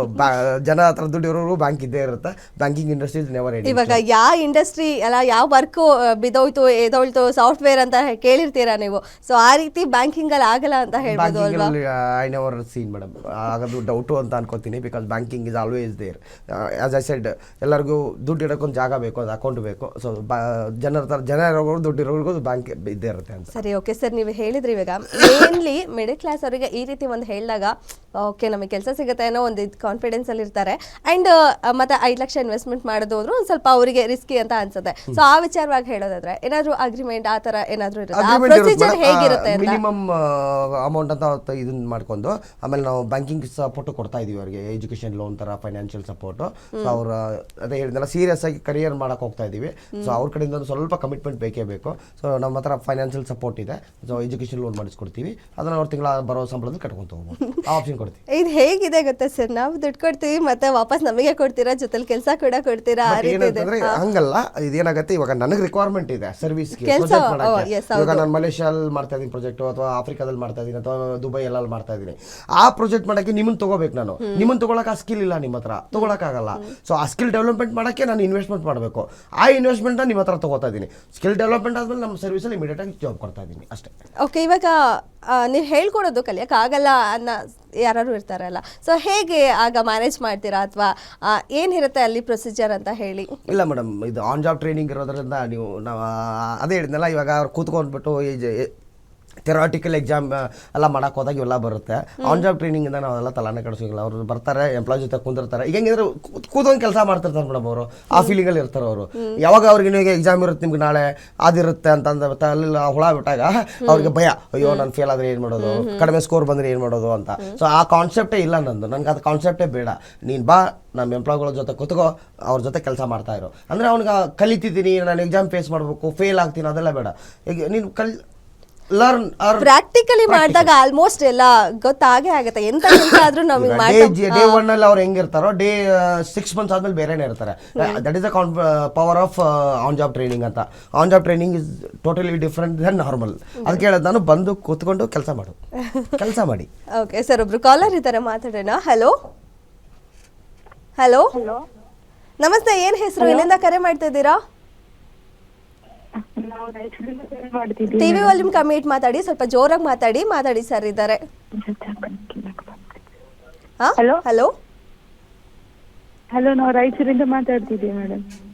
ಜನ ಹತ್ರ ದುಡ್ಡು ಇರೋರು ಬ್ಯಾಂಕ್ ಇದ್ದೇ ಇರುತ್ತೆ. Banking industry is never ending. ಇವಾಗ ಯಾವ ಇಂಡಸ್ಟ್ರಿ ಅಲ್ಲ, ಯಾವ ವರ್ಕು ಬಿದೋಯ್ತು ಎದೋಯ್ತು ಸಾಫ್ಟ್ವೇರ್ ಅಂತ ಕೇಳಿರ್ತೀರಾ ನೀವು. ಸೊ ಆ ರೀತಿ ಬ್ಯಾಂಕಿಂಗ್ ಅಲ್ಲಿ ಆಗಲ್ಲ ಅಂತ ಹೇಳ್ಬೋದು ಅಲ್ವಾ? ಐ ನೆವರ್ ಸೀನ್ ಮೇಡಮ್, ಆಗೋದು ಡೌಟು ಅಂತ ಅನ್ಕೋತೀನಿ. Because banking is always there. As I said, ಎಲ್ಲರಿಗೂ ದುಡ್ಡು ಇಡೋಕ್ಕೊಂದು ಜಾಗ ಬೇಕು, ಅದು ಅಕೌಂಟ್ ಬೇಕು. ಸೊ ಜನ ಇರೋರು, ದುಡ್ಡು ಇರೋರ್ಗೂ ಬ್ಯಾಂಕ್ ಇದ್ದೇ ಇರುತ್ತೆ ಅಂತ. ಸರಿ, ಓಕೆ ಸರ್, ನೀವು ಹೇಳಿದ್ರಿ ಇವಾಗ ಮೇನ್ಲಿ ಮಿಡಲ್ ಕ್ಲಾಸ್ ಅವರಿಗೆ ಈ ರೀತಿ ಒಂದು ಹೇಳಿದಾಗ ಓಕೆ ನಮಗೆ ಕೆಲಸ ಸಿಗುತ್ತೆ ಅನ್ನೋ ಒಂದು ಕಾನ್ಫಿಡೆನ್ಸ್ ಅಲ್ಲಿ ಇರ್ತಾರೆ. ಅಂಡ್ ಮತ್ತೆ 5 ಲಕ್ಷ ಇನ್ವೆಸ್ಟ್ಮೆಂಟ್ ಮಾಡೋದು ಅಂದ್ರೆ ಒಂದು ಸ್ವಲ್ಪ ಅವರಿಗೆ ರಿಸ್ಕಿ ಅಂತ ಅನ್ಸುತ್ತೆ. ಸೊ ಆ ವಿಚಾರವಾಗಿ ಹೇಳೋದಾದ್ರೆ ಏನಾದ್ರು ಅಗ್ರಿಮೆಂಟ್ ಆ ತರ ಏನಾದ್ರು ಇರುತ್ತೆ? ಪ್ರೊಸೀಜರ್ ಹೇಗಿರುತ್ತೆ ಅಂತ? ಮಿನಿಮಮ್ ಅಮೌಂಟ್ ಅಂತ ಇದನ್ನ ಮಾಡ್ಕೊಂಡು, ಆಮೇಲೆ ನಾವು ಬ್ಯಾಂಕಿಂಗ್ ಸಪೋರ್ಟ್ ಕೊಡ್ತಾ ಇದೀವಿ ಅವರಿಗೆ, ಎಜುಕೇಶನ್ ಲೋನ್ ತರ ಫೈನಾನ್ಷಿಯಲ್ ಸಪೋರ್ಟ್. ಸೊ ಅವ್ರ ಅದೇ ಹೇಳಿದ್ನಲ್ಲ, ಸೀರಿಯಸ್ ಆಗಿ ಕರಿಯರ್ ಮಾಡಕ್ ಹೋಗ್ತಾ ಇದೀವಿ. ಸೊ ಅವ್ರ ಕಡೆಯಿಂದ ಸ್ವಲ್ಪ ಕಮಿಟ್ಮೆಂಟ್ ಬೇಕೇ ಬೇಕು. ಸೊ ನಮ್ಮ ಹತ್ರ ಫೈನಾನ್ಷಿಯಲ್ ಸಪೋರ್ಟ್ ಇದೆ. ಸೊ ಎಜುಕೇಶನ್ ಲೋನ್ ಮಾಡಿಸ್ಕೊಡ್ತೀವಿ, ಅದನ್ನ ಅವ್ರ ತಿಂಗಳ ಬರೋ ಸಂಬಳದಲ್ಲಿ ಕಟ್ಕೊಂತ ಹೋಗ್ಬೋದು. ಆ ಆಪ್ಷನ್ ಕೊಡ್ತೀವಿ. ಇದು ಹೇಗಿದೆ ಗೊತ್ತಾ ಸರ್, ನಾವು ದುಡ್ಡು ಕೊಡ್ತೀವಿ ಮತ್ತೆ ವಾಪಸ್ ನಮಗೆ ಕೊಡ್ತೀರಾ, ಜೊತೆಲಿ ಕೆಲಸ ಕೂಡ ಕೊಡ್ತೀರಾ, ಆ ರೀತಿ ಇದೆ. ಹಂಗಲ್ಲ, ಇದೇನಾಗುತ್ತೆ, ಇವಾಗ ನನಗೆ ರಿಕ್ವೈರ್ಮೆಂಟ್ ಇದೆ ಸರ್ವಿಸ್ಗೆ, ಇವಾಗ ನಾನು ಮಲೇಷ್ಯಾದಲ್ಲಿ ಮಾಡ್ತಾ ಇದೀನಿ ಪ್ರಾಜೆಕ್ಟ್, ಅಥವಾ ಆಫ್ರಿಕಾದಲ್ಲಿ ಮಾಡ್ತಾ ಇದೀನಿ, ಅಥವಾ ದುಬೈ ಎಲ್ಲ ಮಾಡ್ತಾ ಇದೀನಿ. ಆ ಪ್ರಾಜೆಕ್ಟ್ ಮಾಡಕ್ಕೆ ನಿಮ್ಮನ್ನ ತಗೋಬೇಕು ನಾನು. ನಿಮ್ಮನ್ನ ತಗೊಳಕ್ಕೆ ಆ ಸ್ಕಿಲ್ ಇಲ್ಲ ನಿಮ್ಮ ಹತ್ರ, ತಗೊಳಕ್ಕಾಗಲ್ಲ. ಸೊ ಆ ಸ್ಕಿಲ್ ಡೆವಲಪ್ಮೆಂಟ್ ಮಾಡಕ್ಕೆ ನಾನು ಇನ್ವೆಸ್ಟ್ಮೆಂಟ್ ಮಾಡಬೇಕು. ಆ ಇನ್ವೆಸ್ಟ್ಮೆಂಟ್ ನಿಮ್ಮ ಹತ್ರ ತಗೋತಾ ಇದೀನಿ. ಸ್ಕಿಲ್ ಡೆವಲಪ್ಮೆಂಟ್ ಆದ್ಮೇಲೆ ನಮ್ಮ ಸರ್ವಿಸಲ್ಲಿ ಇಮಿಡಿಯೇಟ್ ಆಗಿ ಜಾಬ್ ಕೊಡ್ತಾ ಇದೀನಿ ಅಷ್ಟೇ. ಓಕೆ, ಇವಾಗ ನೀವು ಹೇಳ್ಕೊಡೋದು ಕಲಿಯೋಕ್ಕಾಗಲ್ಲ ಅನ್ನೋ ಯಾರು ಇರ್ತಾರಲ್ಲ, ಸೊ ಹೇಗೆ ಆಗ ಮ್ಯಾನೇಜ್ ಮಾಡ್ತೀರಾ, ಅಥವಾ ಏನಿರುತ್ತೆ ಅಲ್ಲಿ ಪ್ರೊಸೀಜರ್ ಅಂತ ಹೇಳಿ? ಇಲ್ಲ ಮೇಡಮ್, ಇದು ಆನ್ ಜಾಬ್ ಟ್ರೈನಿಂಗ್ ಇರೋದ್ರಿಂದ ನಾವು ಅದೇ ಹೇಳಿದ್ನಲ್ಲ, ಇವಾಗ ಅವ್ರು ಕೂತ್ಕೊಂಡ್ಬಿಟ್ಟು ಥೆರಾಟಿಕಲ್ ಎಕ್ಸಾಮ್ ಎಲ್ಲ ಮಾಡಕ್ಕೆ ಹೋದಾಗ ಇವೆಲ್ಲ ಬರುತ್ತೆ. ಆನ್ ಜಾಬ್ ಟ್ರೈನಿಂಗಿಂದ ನಾವೆಲ್ಲ ತಲಾನೆ ಕಳಿಸೋಂಗಿಲ್ಲ. ಅವರು ಬರ್ತಾರೆ, ಎಂಪ್ಲಾಯ್ ಜೊತೆ ಕುಂದಿರ್ತಾರೆ, ಈಗ ಹೆಂಗಿದ್ರೆ ಕೂತ್ಕೊಂಡು ಕೆಲಸ ಮಾಡ್ತಿರ್ತಾರೆ ಮೇಡಮ್. ಅವರು ಆ ಫೀಲಿಂಗಲ್ಲಿ ಇರ್ತಾರೆ ಅವರು. ಯಾವಾಗ ಅವ್ರಿಗೆ ನೀವು ಎಕ್ಸಾಮ್ ಇರುತ್ತೆ, ನಿಮ್ಗೆ ನಾಳೆ ಅದಿರುತ್ತೆ ಅಂತಂದ ಅಲ್ಲಿ ಹುಳ ಬಿಟ್ಟಾಗ ಅವ್ರಿಗೆ ಭಯ, ಅಯ್ಯೋ ನಾನು ಫೇಲ್ ಆದರೆ ಏನು ಮಾಡೋದು, ಕಡಿಮೆ ಸ್ಕೋರ್ ಬಂದರೆ ಏನು ಮಾಡೋದು ಅಂತ. ಸೊ ಆ ಕಾನ್ಸೆಪ್ಟೇ ಇಲ್ಲ ನಂದು. ನನಗೆ ಅದು ಕಾನ್ಸೆಪ್ಟೇ ಬೇಡ. ನೀನು ಬಾ, ನಮ್ಮ ಎಂಪ್ಲಾಯ್ಗಳ ಜೊತೆ ಕೂತ್ಕೋ, ಅವ್ರ ಜೊತೆ ಕೆಲಸ ಮಾಡ್ತಾ ಇರೋ. ಅಂದರೆ ಅವ್ನಿಗೆ ಕಲಿತಿದ್ದೀನಿ, ನಾನು ಎಕ್ಸಾಮ್ ಫೇಸ್ ಮಾಡಬೇಕು, ಫೇಲ್ ಆಗ್ತೀನಿ, ಅದೆಲ್ಲ ಬೇಡ. ಈಗ ನೀನು ಪ್ರಾಕ್ಟಿಕಲಿ ಮಾಡಿದಾಗ ಆಲ್ಮೋಸ್ಟ್ ಎಲ್ಲ ಗೊತ್ತಾಗೇ ಆಗುತ್ತೆ. ಎಂತ ಕೆಲಸ ಆದ್ರೂ ನಮಗೆ ಡೇ 1 ಅಲ್ಲಿ ಅವ್ರು ಹೆಂಗಿರ್ತಾರೋ, ಡೇ 6 months ಆದ್ಮೇಲೆ ಬೇರೆನೇ ಇರ್ತಾರೆ. That is the power of on job training ಅಂತ. On job training is totally different then normal. ಅದಕ್ಕೆ ಹೇಳೋದು ನಾನು, ಬಂದು ಕೂತ್ಕೊಂಡು ಕೆಲಸ ಮಾಡಿ. ಓಕೆ ಸರ್, ಒಬ್ರು ಕಾಲರ್ ಇದ್ದಾರೆ, ಮಾತಾಡೋಣ. ಹಲೋ ಹಲೋ, ನಮಸ್ತೆ, ಏನ್ ಹೆಸರು, ಎಲ್ಲಿಂದ ಕರೆ ಮಾಡ್ತಾ ಇದ್ದೀರಾ? ಟಿವಿ ವಾಲ್ಯೂಮ್ ಕಮ್ಮಿ ಇಟ್ಟು ಮಾತಾಡಿ, ಸ್ವಲ್ಪ ಜೋರಾಗಿ ಮಾತಾಡಿ ಸರ್ ಇದ್ದಾರೆ. ಹಲೋ ಹಲೋ, ನಾವು ರಾಯಚೂರಿಂದ ಮಾತಾಡ್ತಿದ್ದೀವಿ ಮೇಡಮ್.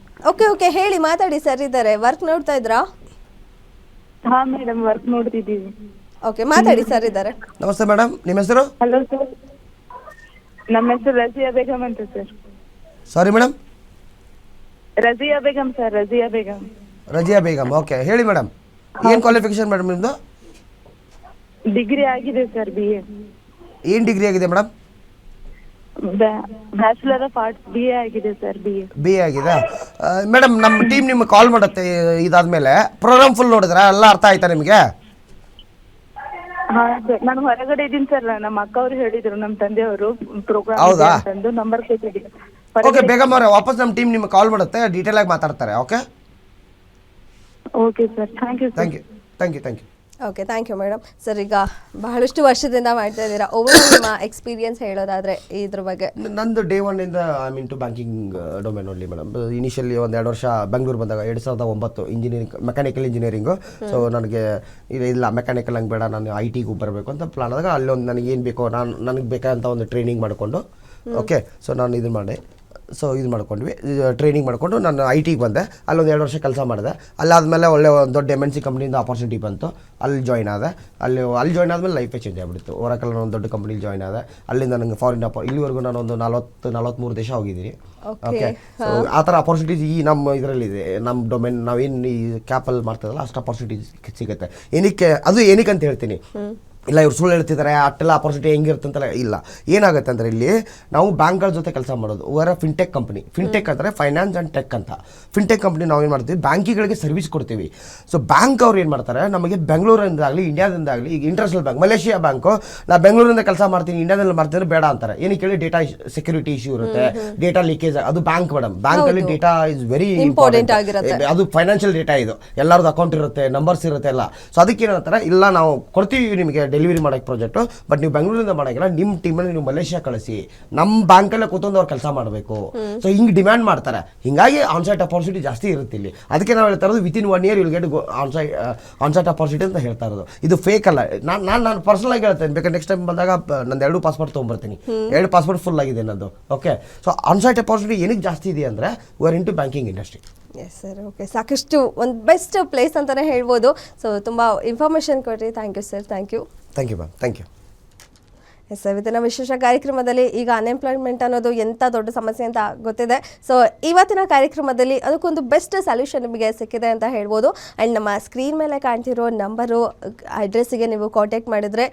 ಓಕೆ ಹೇಳಿ, ಮಾತಾಡಿ. ಸರ್ ಇದ್ದಾರೆ. ವರ್ಕ್ ನೋಡ್ತಾ ಇದ್ರಾ? ಹಾ ಮೇಡಮ್, ವರ್ಕ್ ನೋಡ್ತಿದ್ದೀವಿ. ಓಕೆ, ಮಾತಾಡಿ. ಸರ್ ಇದ್ದಾರೆ. ನಮಸ್ತೆ ಮೇಡಮ್, ನಿಮ್ಮ ಹೆಸರು? ಹಲೋ ಸರ್, ನಮ್ಮ ಹೆಸರು ರಜಿಯಾ ಬೇಗಂ ಅಂತ sir. Sorry madam? Razia Begum sir, Razia Begum. Razia Begum. Okay, ಹೇಳಿ ಮೇಡಮ್, ಏನು ಕ್ವಾಲಿಫಿಕೇಶನ್ ಮೇಡಮ್ ನಿಮ್ಮದು? ಡಿಗ್ರಿ ಆಗಿದೆ ಸರ್, BA. ಏನು ಡಿಗ್ರಿ ಆಗಿದೆ madam? Bachelor of arts BA ಆಗಿದೆ ಸರ್, BA. BA ಆಗಿದೆ ಮೇಡಮ್. ನಮ್ಮ ಟೀಮ್ ನಿಮ್ಗೆ ಕಾಲ್ ಮಾಡುತ್ತೆ ಇದಾದ್ಮೇಲೆ. ಪ್ರೋಗ್ರಾಮ್ ಫುಲ್ ನೋಡಿದ್ರಾ? ಎಲ್ಲ ಅರ್ಥ ಆಯ್ತಾ ನಿಮಗೆ? ಹಾ ಸರ್, ನಾನು ಹೊರಗಡೆ ಇದ್ದೀನಿ ಸರ್. ನಮ್ಮ ಅಕ್ಕ ಅವರು ಹೇಳಿದ್ರು, ನಮ್ಮ ತಂದೆಯವರು ಪ್ರೋಗ್ರಾಮ್ ಹೌದಾ? ಅಂತಂದು ನಂಬರ್ ಕೊಟ್ಟಿದ್ರು. ಓಕೆ, ಬೇಗಂ ಅವರೇ, ವಾಪಸ್ ನಮ್ಮ ಟೀಮ್ ನಿಮ್ಗೆ ಕಾಲ್ ಮಾಡುತ್ತೆ, ಡೀಟೇಲ್ ಆಗಿ ಮಾತಾಡ್ತಾರೆ. Okay okay sir, thank you sir. Thank you. Okay, thank you madam. Sir, ಈಗ ಬಹಳಷ್ಟು ವರ್ಷದಿಂದ ಮಾಡ್ತಾ ಇದ್ದೀರಾ. ಓವರ್ ನಿಮ್ಮ ಎಕ್ಸ್ಪೀರಿಯನ್ಸ್ ಹೇಳೋದಾದ್ರೆ ಇದ್ರ ಬಗ್ಗೆ? ನಂದು ಡೇ ಒನ್ ಇಂದ I mean to banking domain only madam. Initially ಒಂದು 2 ವರ್ಷ ಬೆಂಗಳೂರು ಬಂದಾಗ 2009 ಇಂಜಿನಿಯರಿಂಗ್, ಮೆಕ್ಯಾನಿಕಲ್ ಇಂಜಿನಿಯರಿಂಗು. ಸೊ ನನಗೆ ಇಲ್ಲ ಮೆಕ್ಯಾನಿಕಲ್ ಹಂಗೆ ಬೇಡ, ನಾನು IT ಗೂ ಬರಬೇಕು ಅಂತ ಪ್ಲಾನ್ ಆದಾಗ ಅಲ್ಲೊಂದು ನನಗೆ ಏನು ಬೇಕೋ ನನಗೆ ಬೇಕಾದಂಥ ಒಂದು ಟ್ರೈನಿಂಗ್ ಮಾಡಿಕೊಂಡು, ಓಕೆ, ಸೊ ನಾನು ಇದು ಮಾಡ್ಕೊಂಡ್ವಿ, ಟ್ರೈನಿಂಗ್ ಮಾಡಿಕೊಂಡು ನಾನು IT ಗೆ ಬಂದೆ. ಅಲ್ಲೊಂದು 2 ವರ್ಷ ಕೆಲಸ ಮಾಡಿದೆ. ಅಲ್ಲಾದಮೇಲೆ ಒಳ್ಳೆ ಒಂದು ದೊಡ್ಡ MNC ಕಂಪ್ನಿಯಿಂದ ಆಪರ್ಚುನಿಟಿ ಬಂತು, ಅಲ್ಲಿ ಜಾಯ್ನ್ ಆದೆ. ಅಲ್ಲಿ ಜಾಯ್ನ್ ಆದಮೇಲೆ ಲೈಫೇ ಚೇಂಜ್ ಆಗಿಬಿಡ್ತು. ಓರಾಕಲ್ ಒಂದು ದೊಡ್ಡ ಕಂಪ್ನಿಲಿ ಜಾಯ್ನ್ ಆದೆ. ಅಲ್ಲಿಂದ ನನಗೆ ಫಾರಿನ್ ಇಲ್ಲಿವರೆಗೂ ನಾನು ಒಂದು 43 ದೇಶ ಹೋಗಿದ್ದೀನಿ. ಓಕೆ, ಸೊ ಆ ಥರ ಅಪರ್ಚುನಿಟೀಸ್ ಈ ನಮ್ಮ ಇದರಲ್ಲಿದೆ, ನಮ್ಮ ಡೊಮೇನ್ ನಾವೇನು ಈ ಕ್ಯಾಪಲ್ಲಿ ಮಾಡ್ತಾಯಿದ್ದಲ್ಲ ಅಷ್ಟು ಅಪರ್ಚುನಿಟೀಸ್ ಸಿಗುತ್ತೆ. ಏನಕ್ಕೆ ಅಂತ ಹೇಳ್ತೀನಿ, ಇಲ್ಲ ಇವ್ರು ಸುಳ್ಳು ಹೇಳ್ತಿದ್ದಾರೆ ಅಷ್ಟೆಲ್ಲ ಅಪರ್ಚುನಿಟಿ ಹೆಂಗಿರುತ್ತೆ ಅಂತೆಲ್ಲ ಇಲ್ಲ. ಏನಾಗುತ್ತೆ ಅಂದರೆ ಇಲ್ಲಿ ನಾವು ಬ್ಯಾಂಕ್ಗಳ ಜೊತೆ ಕೆಲಸ ಮಾಡೋದು. Fintech company. ಫಿನ್ಟೆಕ್ ಅಂದರೆ ಫೈನಾನ್ಸ್ ಆ್ಯಂಡ್ ಟೆಕ್ ಅಂತ. ಫಿನ್ಟೆಕ್ ಕಂಪ್ನಿ ನಾವು ಏನು ಮಾಡ್ತೀವಿ, ಬ್ಯಾಂಕಿಗಳಿಗೆ ಸರ್ವಿಸ್ ಕೊಡ್ತೀವಿ. ಸೊ ಬ್ಯಾಂಕ್ ಅವ್ರು ಏನು ಮಾಡ್ತಾರೆ, ನಮಗೆ ಬೆಂಗಳೂರಿಂದಾಗಲಿ ಇಂಡಿಯಾದಿಂದಾಗಲಿ, ಈಗ ಇಂಟರ್ನ್ಯಾಷನಲ್ ಬ್ಯಾಂಕ್, ಮಲೇಷಿಯಾ ಬ್ಯಾಂಕು, ನಾ ಬೆಂಗಳೂರಿಂದ ಕೆಲಸ ಮಾಡ್ತೀನಿ ಇಂಡಿಯಾದಲ್ಲಿ ಮಾಡ್ತೀನಿ ಬೇಡ ಅಂತಾರೆ. ಏನಕ್ಕೆ ಹೇಳಿ, ಡೇಟಾ ಸೆಕ್ಯೂರಿಟಿ ಇಶ್ಯೂ ಇರುತ್ತೆ, ಡೇಟಾ ಲೀಕೇಜ್. ಅದು ಬ್ಯಾಂಕ್ ಮೇಡಮ್, ಬ್ಯಾಂಕಲ್ಲಿ ಡೇಟಾ ಇಸ್ ವೆರಿ ಇಂಪಾರ್ಟೆಂಟ್ ಆಗಿರುತ್ತೆ. ಅದು ಫೈನಾನ್ಷಿಯಲ್ ಡೇಟಾ, ಇದು ಎಲ್ಲರದ್ದು ಅಕೌಂಟ್ ಇರುತ್ತೆ, ನಂಬರ್ಸ್ ಇರುತ್ತೆ ಎಲ್ಲ. ಸೊ ಅದಕ್ಕೆ ಏನಂತಾರೆ, ಇಲ್ಲ ನಾವು ಕೊಡ್ತೀವಿ ನಿಮಗೆ ಡೆಲಿವರಿ ಮಾಡೋಕ್ಕೆ ಪ್ರಾಜೆಕ್ಟು, ಬಟ್ ನೀವು ಬೆಂಗಳೂರಿಂದ ಮಾಡೋಂಗಿಲ್ಲ, ನಿಮ್ಮ ಟೀಮಲ್ಲಿ ನೀವು ಮಲೇಷಿಯಾ ಕಳಿಸಿ, ನಮ್ಮ ಬ್ಯಾಂಕಲ್ಲೇ ಕೂತ್ಕೊಂಡು ಅವ್ರು ಕೆಲಸ ಮಾಡಬೇಕು. ಸೊ ಹಿಂಗೆ ಡಿಮ್ಯಾಂಡ್ ಮಾಡ್ತಾರೆ. ಹಿಂಗಾಗಿ ಆನ್ಸೈಟ್ ಅಪರ್ಚುನಿಟಿ ಜಾಸ್ತಿ ಇರುತ್ತೆ ಇಲ್ಲಿ. ಅದಕ್ಕೆ ನಾವು ಹೇಳ್ತಾ ಇರೋದು within 1 year will get onsite opportunity ಅಂತ ಹೇಳ್ತಾ ಇರೋದು. ಇದು ಫೇಕ್ ಅಲ್ಲ. ನಾನು ಪರ್ಸನಲ್ ಆಗಿ ಹೇಳ್ತೇನೆ, ಬೇಕಾದ್ರೆ ನೆಕ್ಸ್ಟ್ ಟೈಮ್ ಬಂದಾಗ ನಂದು 2 ಪಾಸ್ಪೋರ್ಟ್ ತೊಗೊಂಬರ್ತೀನಿ. 2 ಪಾಸ್ಪೋರ್ಟ್ ಫುಲ್ ಆಗಿದೆ ನನ್ನದು. ಓಕೆ, ಸೊ ಆನ್ಸೈಟ್ ಅಪರ್ಚುನಿಟಿ ಏನಕ್ಕೆ ಜಾಸ್ತಿ ಇದೆ ಅಂದರೆ we are into banking industry. Yes sir, okay, ಸಾಕಷ್ಟು ಒಂದು ಬೆಸ್ಟ್ ಪ್ಲೇಸ್ ಅಂತಲೇ ಹೇಳ್ಬೋದು. ಸೊ ತುಂಬ ಇನ್ಫಾರ್ಮೇಷನ್ ಕೊಡ್ರಿ. Thank you sir. Thank you ma'am, thank you. Yes, ಇವತ್ತಿನ ವಿಶೇಷ ಕಾರ್ಯಕ್ರಮದಲ್ಲಿ ಈಗ ಅನ್ಎಂಪ್ಲಾಯ್ಮೆಂಟ್ ಅನ್ನೋದು ಎಂಥ ದೊಡ್ಡ ಸಮಸ್ಯೆ ಅಂತ ಗೊತ್ತಿದೆ. ಸೊ ಇವತ್ತಿನ ಕಾರ್ಯಕ್ರಮದಲ್ಲಿ ಅದಕ್ಕೊಂದು ಬೆಸ್ಟ್ ಸೊಲ್ಯೂಷನ್ ನಿಮಗೆ ಸಿಕ್ಕಿದೆ ಅಂತ ಹೇಳ್ಬೋದು. ಆ್ಯಂಡ್ ನಮ್ಮ ಸ್ಕ್ರೀನ್ ಮೇಲೆ ಕಾಣ್ತಿರೋ ನಂಬರು, ಅಡ್ರೆಸ್ಸಿಗೆ ನೀವು ಕಾಂಟ್ಯಾಕ್ಟ್ ಮಾಡಿದರೆ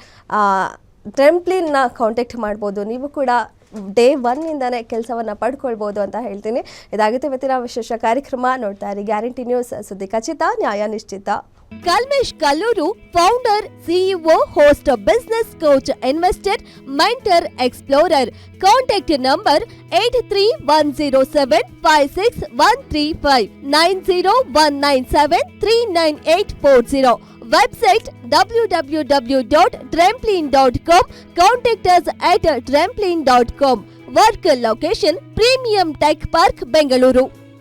ಟ್ರೆಂಪ್ಲಿನ್ನ ಕಾಂಟ್ಯಾಕ್ಟ್ ಮಾಡ್ಬೋದು. ನೀವು ಕೂಡ ಡೇ 1 ಇಂದನೇ ಕೆಲಸವನ್ನು ಪಡ್ಕೊಳ್ಬೋದು ಅಂತ ಹೇಳ್ತೀನಿ. ಇದಾಗಿತ್ತು ಇವತ್ತಿನ ವಿಶೇಷ ಕಾರ್ಯಕ್ರಮ. ನೋಡ್ತಾ ಇರಿ ಗ್ಯಾರಂಟಿ ನ್ಯೂಸ್, ಸುದ್ದಿ ಖಚಿತ, ನ್ಯಾಯ ನಿಶ್ಚಿತ. Kalmesh Kalluru, founder, CEO, host, business coach, investor, mentor, explorer. Contact number 8310756135 9019739840. Website www.trampoline.com. Contact us at trampoline.com. Work location Premium Tech Park, Bengaluru.